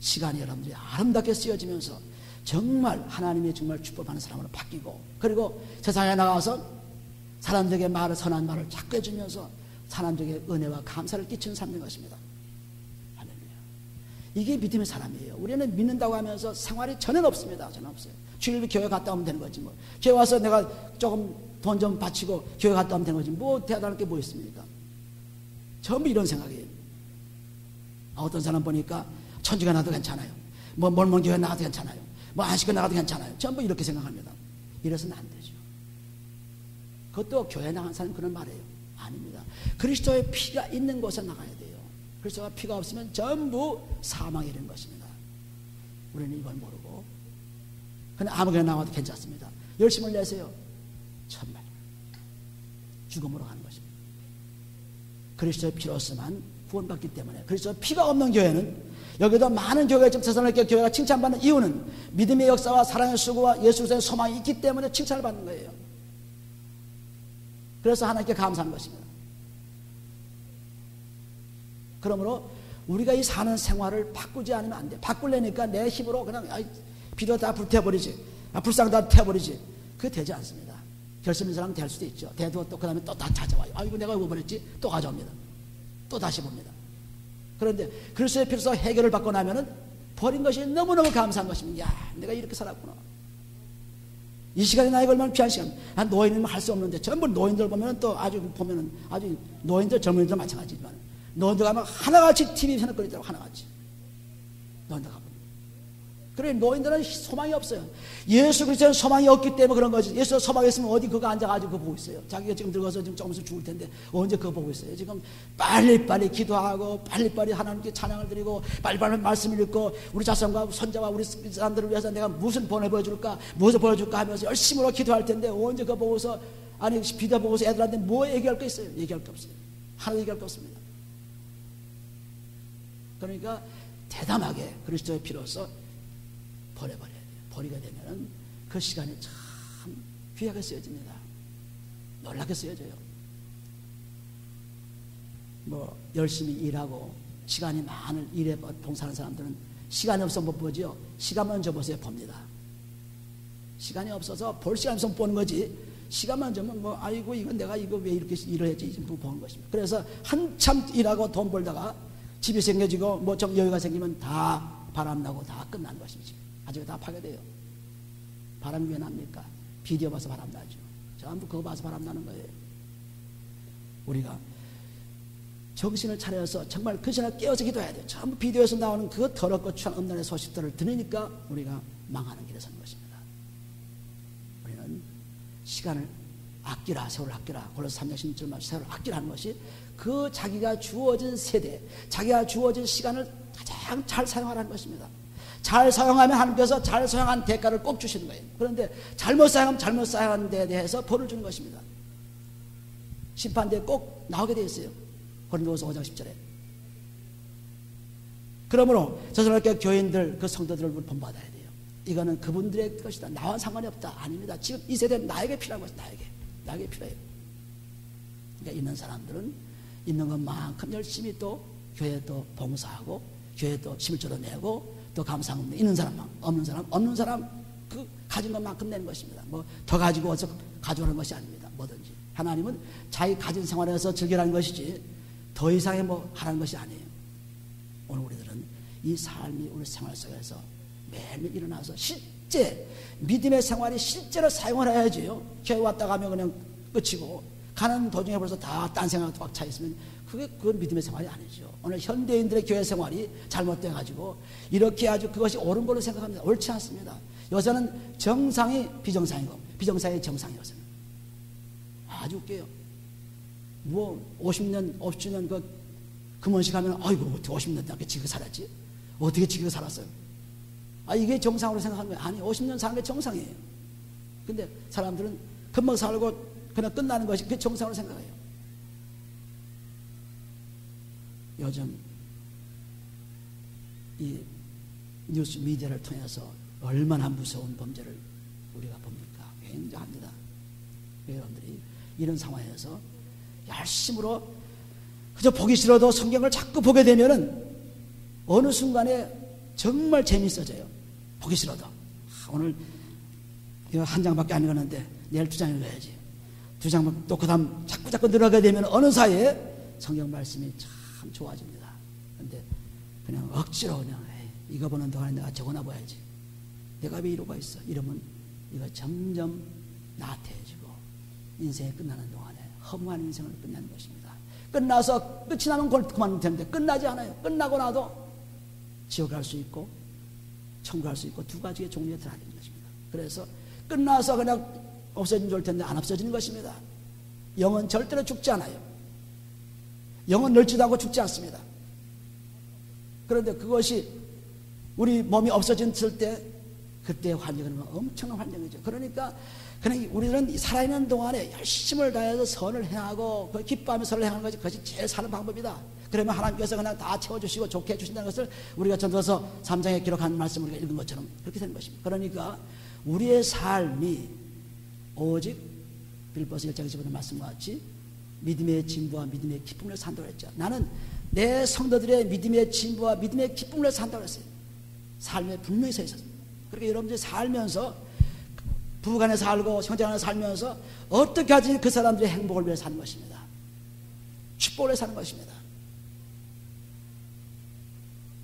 시간이 여러분들이 아름답게 쓰여지면서 정말 하나님의 정말 축복하는 사람으로 바뀌고, 그리고 세상에 나가서 사람들에게 선한 말을 자꾸 해주면서 사람들에게 은혜와 감사를 끼치는 삶인 것입니다. 할렐루야. 이게 믿음의 사람이에요. 우리는 믿는다고 하면서 생활이 전혀 없습니다. 전혀 없어요. 주일비 교회 갔다 오면 되는 거지 뭐. 교회 와서 내가 조금 돈 좀 바치고 교회 갔다 오면 되는 거지. 뭐 대단할 게 뭐 있습니까? 전부 이런 생각이에요. 어떤 사람 보니까 천주교 나도 괜찮아요. 뭐 몰몬교회 나가도 괜찮아요. 뭐 안식교 나가도 괜찮아요. 전부 이렇게 생각합니다. 이래서는 안 되죠. 그것도 교회 나간 사람 그런 말이에요. 아닙니다. 그리스도의 피가 있는 곳에 나가야 돼요. 그리스도가 피가 없으면 전부 사망이 되는 것입니다. 우리는 이걸 모르고 그냥 아무 교회 나와도 괜찮습니다. 열심을 내세요. 정말 죽음으로 가는 것입니다. 그리스도의 피로서만 구원받기 때문에. 그리스도의 피가 없는 교회는, 여기도 많은 교회가 지금 테살로니가 교회가 칭찬받는 이유는 믿음의 역사와 사랑의 수고와 예수 그리스도의 소망이 있기 때문에 칭찬을 받는 거예요. 그래서 하나님께 감사하는 것입니다. 그러므로 우리가 이 사는 생활을 바꾸지 않으면 안 돼. 바꾸려니까 내 힘으로 그냥 비도 다 불태워버리지, 불상 다 태워버리지, 그게 되지 않습니다. 결심 있는 사람은 될 수도 있죠. 대도 또 그 다음에 또 다 찾아와요. 이거 내가 잊어버렸지? 또 가져옵니다. 또 다시 봅니다. 그런데 그리스도의 피로서 해결을 받고 나면은 버린 것이 너무너무 감사한 것입니다. 야, 내가 이렇게 살았구나. 이 시간이 나에게 얼마나 귀한 시간. 노인은 할 수 없는데 전부 노인들 보면은 또 아주 보면은 아주 노인들 젊은이들 마찬가지지만 노인들 가면 하나같이 TV 현혹거리더라고. 하나같이 노인들 가면. 그래, 노인들은 소망이 없어요. 예수 그리스도는 소망이 없기 때문에 그런 거지. 예수가 소망이 있으면 어디 그거 앉아가지고 그거 보고 있어요. 자기가 지금 들어가서 지금 조금 있으면 죽을 텐데 언제 그거 보고 있어요. 지금 빨리빨리 기도하고 빨리빨리 하나님께 찬양을 드리고 빨리빨리 말씀을 읽고 우리 자손과 손자와 우리 사람들을 위해서 내가 무슨 본을 보여줄까, 무엇을 보여줄까 하면서 열심으로 기도할 텐데 언제 그거 보고서, 아니 비디오 보고서 애들한테 뭐 얘기할 거 있어요? 얘기할 거 없어요. 하나 얘기할 거 없습니다. 그러니까 대담하게 그리스도의 피로서 버려버려야 돼요. 버리게 되면은 그 시간이 참 귀하게 쓰여집니다. 놀랍게 쓰여져요. 뭐 열심히 일하고 시간이 많은 일에 봉사하는 사람들은 시간이 없어서 못 보죠. 시간만 줘보세요. 봅니다. 시간이 없어서 볼 시간이 없어서 보는 거지. 시간만 주면 뭐 아이고 이건 내가 이거 왜 이렇게 일을 했지 지금 보는 것입니다. 그래서 한참 일하고 돈 벌다가 집이 생겨지고 뭐 좀 여유가 생기면 다 바람나고 다 끝난 것이지. 아주 다 파괴돼요. 바람이 왜 납니까? 비디오 봐서 바람나죠. 전부 그거 봐서 바람나는 거예요. 우리가 정신을 차려서 정말 그 시간에 깨어서 기도해야 돼요. 전부 비디오에서 나오는 그 더럽고 추한 음란의 소식들을 들으니까 우리가 망하는 길에 서는 것입니다. 우리는 시간을 아끼라, 세월을 아끼라. 골로새 3장 16절만 세월을 아끼라는 것이 그 자기가 주어진 세대, 자기가 주어진 시간을 가장 잘 사용하라는 것입니다. 잘 사용하면 하나님께서 잘 사용한 대가를 꼭 주시는 거예요. 그런데 잘못 사용하면 잘못 사용한 데에 대해서 벌을 주는 것입니다. 심판대에 꼭 나오게 되어 있어요. 고린도후서 5장 10절에. 그러므로 저스럽게 교인들, 그 성도들을 본받아야 돼요. 이거는 그분들의 것이다. 나와 상관이 없다. 아닙니다. 지금 이 세대는 나에게 필요한 것이 나에게 필요해요. 그러니까 있는 사람들은 있는 것만큼 열심히 또 교회에 또 봉사하고 교회에 또 11조도 내고 또 감사하는 있는 사람만, 없는 사람 그 가진 것만큼 내는 것입니다. 뭐 더 가지고 어서 가져오는 것이 아닙니다. 뭐든지 하나님은 자기 가진 생활에서 즐기라는 것이지 더 이상의 뭐 하라는 것이 아니에요. 오늘 우리들은 이 삶이 우리 생활 속에서 매일매일 일어나서 실제 믿음의 생활이 실제로 사용을 해야지요. 교회 왔다 가면 그냥 끝이고 가는 도중에 벌써 다 딴 생각도 꽉 차 있으면 그건 믿음의 생활이 아니죠. 오늘 현대인들의 교회 생활이 잘못돼가지고 이렇게 아주 그것이 옳은 걸로 생각합니다. 옳지 않습니다. 요새는 정상이 비정상이고 비정상이 정상이 요새는 아주 웃겨요. 뭐 50년 50주년 그 금원식 하면 아이고 어떻게 50년 동안 지금 살았지? 어떻게 지금 살았어요? 이게 정상으로 생각하는 거예요. 아니 50년 사는 게 정상이에요. 근데 사람들은 금방 살고 그냥 끝나는 것이 그게 정상으로 생각해요. 요즘 이 뉴스 미디어를 통해서 얼마나 무서운 범죄를 우리가 봅니까? 굉장합니다. 여러분들이 이런 상황에서 열심으로 그저 보기 싫어도 성경을 자꾸 보게 되면은 어느 순간에 정말 재밌어져요. 보기 싫어도 오늘 이거 한 장밖에 안 읽었는데 내일 2장 읽어야지. 2장 또 그 다음 자꾸 늘어가게 되면 어느 사이에 성경 말씀이 참 좋아집니다. 그런데 그냥 억지로 그냥 이거 보는 동안에 내가 적어놔 봐야지. 내가 왜 이러고 있어? 이러면 이거 점점 나태해지고 인생이 끝나는 동안에 허무한 인생을 끝내는 것입니다. 끝나서 끝이 나면 그만하면 되는데 끝나지 않아요. 끝나고 나도 지옥 갈 수 있고 천국 갈 수 있고 두 가지의 종류에 들어가는 것입니다. 그래서 끝나서 그냥 없어지면 좋을 텐데 안 없어지는 것입니다. 영은 절대로 죽지 않아요. 영은 늙지도 않고 죽지 않습니다. 그런데 그것이 우리 몸이 없어졌을 때 그때의 환경은 엄청난 환경이죠. 그러니까 그냥 우리들은 살아있는 동안에 열심을 다해서 선을 행하고 그 기뻐하며 선을 행하는 것이 그것이 제일 사는 방법이다. 그러면 하나님께서 그냥 다 채워주시고 좋게 해주신다는 것을 우리가 전도서 3장에 기록한 말씀을 우리가 읽은 것처럼 그렇게 되는 것입니다. 그러니까 우리의 삶이 오직 빌보스 1장 15절 말씀과 같이 믿음의 진보와 믿음의 기쁨을 산다고 했죠. 나는 내 성도들의 믿음의 진보와 믿음의 기쁨을 산다고 했어요. 삶에 분명히 서 있었습니다. 그렇게 여러분들이 살면서 부부간에 살고 형제간에 살면서 어떻게 하든지 그 사람들의 행복을 위해 사는 것입니다. 축복을 위해 사는 것입니다.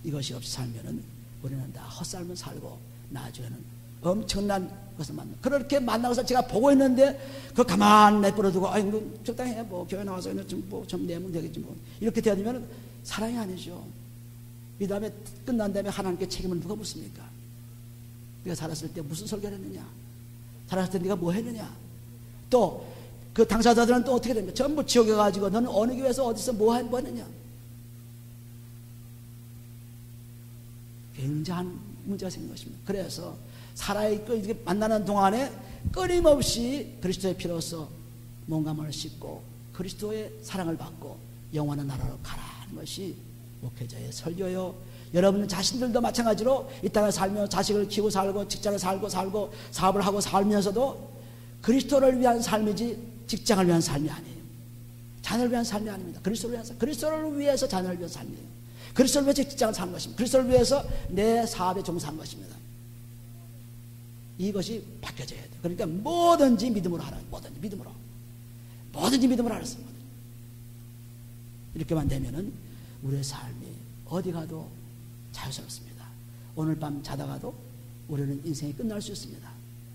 이것이 없이 살면은 우리는 다 헛살면 살고 나중에는 엄청난 것을 만나. 그렇게 만나고서 제가 보고 있는데 그 가만 내버려두고 아이 뭐 적당히 해 뭐 교회 나와서 좀 내면 되겠지 뭐 이렇게 되면 사랑이 아니죠. 이 다음에 끝난 다음에 하나님께 책임을 누가 묻습니까? 네가 살았을 때 무슨 설교를 했느냐? 살았을 때 네가 뭐 했느냐? 또 그 당사자들은 또 어떻게 됩니까? 전부 지옥에 가지고 너는 어느 교회에서 어디서 뭐 했느냐? 굉장한 문제가 생긴 것입니다. 그래서 살아있고 이렇게 만나는 동안에 끊임없이 그리스도의 피로서 몸감을 씻고 그리스도의 사랑을 받고 영원한 나라로 가라는 것이 목회자의 설교요. 여러분 자신들도 마찬가지로 이 땅에 살며 자식을 키우고 살고 직장을 살고 사업을 하고 살면서도 그리스도를 위한 삶이지 직장을 위한 삶이 아니에요. 자녀를 위한 삶이 아닙니다. 그리스도를 위해서 자녀를 위한 삶이에요. 그리스도를 위해서 직장을 사는 것입니다. 그리스도를 위해서 내 사업에 종사하는 것입니다. 이것이 바뀌어져야 돼요. 그러니까 뭐든지 믿음으로 하라. 뭐든지 믿음으로 하랬습니다. 이렇게만 되면은 우리의 삶이 어디 가도 자유스럽습니다. 오늘 밤 자다가도 우리는 인생이 끝날 수 있습니다.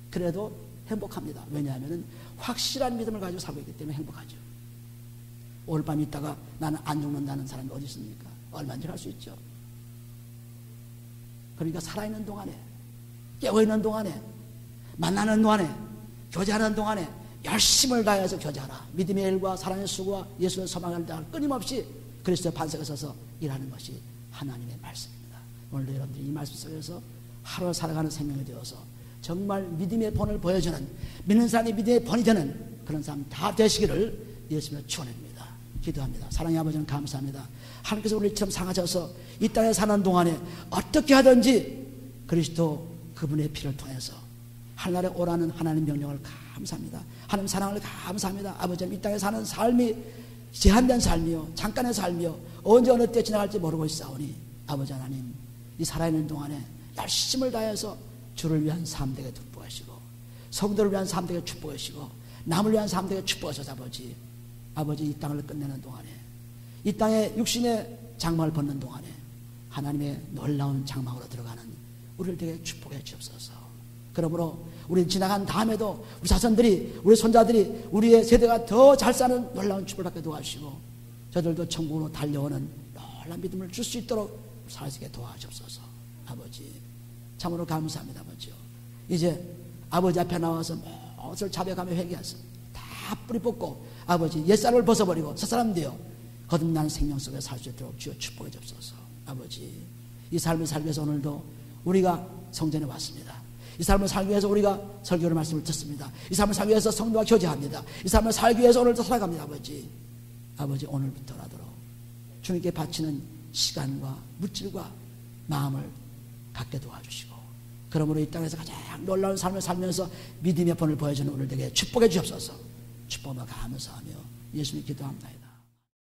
그래도 행복합니다. 왜냐하면 확실한 믿음을 가지고 살고 있기 때문에 행복하죠. 오늘 밤 있다가 나는 안 죽는다는 사람이 어디 있습니까? 얼마든지 할 수 있죠. 그러니까 살아있는 동안에 깨어있는 동안에 만나는 동안에 교제하는 동안에 열심을 다해서 교제하라. 믿음의 일과 사랑의 수고와 예수의 소망을 다할 끊임없이 그리스도의 반석에 서서 일하는 것이 하나님의 말씀입니다. 오늘도 여러분들이 이 말씀 속에서 하루 살아가는 생명이 되어서 정말 믿음의 본을 보여주는 믿는 사람이 믿음의 본이 되는 그런 사람 다 되시기를 예수님의 축원합니다. 기도합니다. 사랑의 아버지는 감사합니다. 하나님께서 우리를 처럼 상하셔서 이 땅에 사는 동안에 어떻게 하든지 그리스도 그분의 피를 통해서 하늘나라에 오라는 하나님 명령을 감사합니다. 하나님 사랑을 감사합니다. 아버지 이 땅에 사는 삶이 제한된 삶이요 잠깐의 삶이요 언제 어느 때 지나갈지 모르고 있사오니 아버지 하나님 이 살아있는 동안에 열심을 다해서 주를 위한 삶 되게 축복하시고 성도를 위한 삶 되게 축복하시고 남을 위한 삶 되게 축복하셔서 아버지 이 땅을 끝내는 동안에 이 땅에 육신의 장막을 벗는 동안에 하나님의 놀라운 장막으로 들어가는 우리를 되게 축복해 주옵소서. 그러므로 우리는 지나간 다음에도 우리 자손들이 우리 손자들이 우리의 세대가 더 잘 사는 놀라운 축복을 받게 도와주시고 저들도 천국으로 달려오는 놀라운 믿음을 줄 수 있도록 살 수 있게 도와주옵소서. 아버지 참으로 감사합니다. 아버지요. 이제 아버지 앞에 나와서 무엇을 자백하며 회개하서 다 뿌리 뽑고 아버지 옛사람을 벗어버리고 새사람 되어 거듭나는 생명 속에 살 수 있도록 주여 축복해 주옵소서. 아버지 이 삶을 살기 위해서 오늘도 우리가 성전에 왔습니다. 이 삶을 살기 위해서 우리가 설교의 말씀을 듣습니다. 이 삶을 살기 위해서 성도와 교제합니다. 이 삶을 살기 위해서 오늘도 살아갑니다. 아버지 오늘부터라도 주님께 바치는 시간과 물질과 마음을 갖게 도와주시고 그러므로 이 땅에서 가장 놀라운 삶을 살면서 믿음의 본을 보여주는 오늘 되게 축복해 주옵소서. 축복과 감사하며 예수님 기도합니다.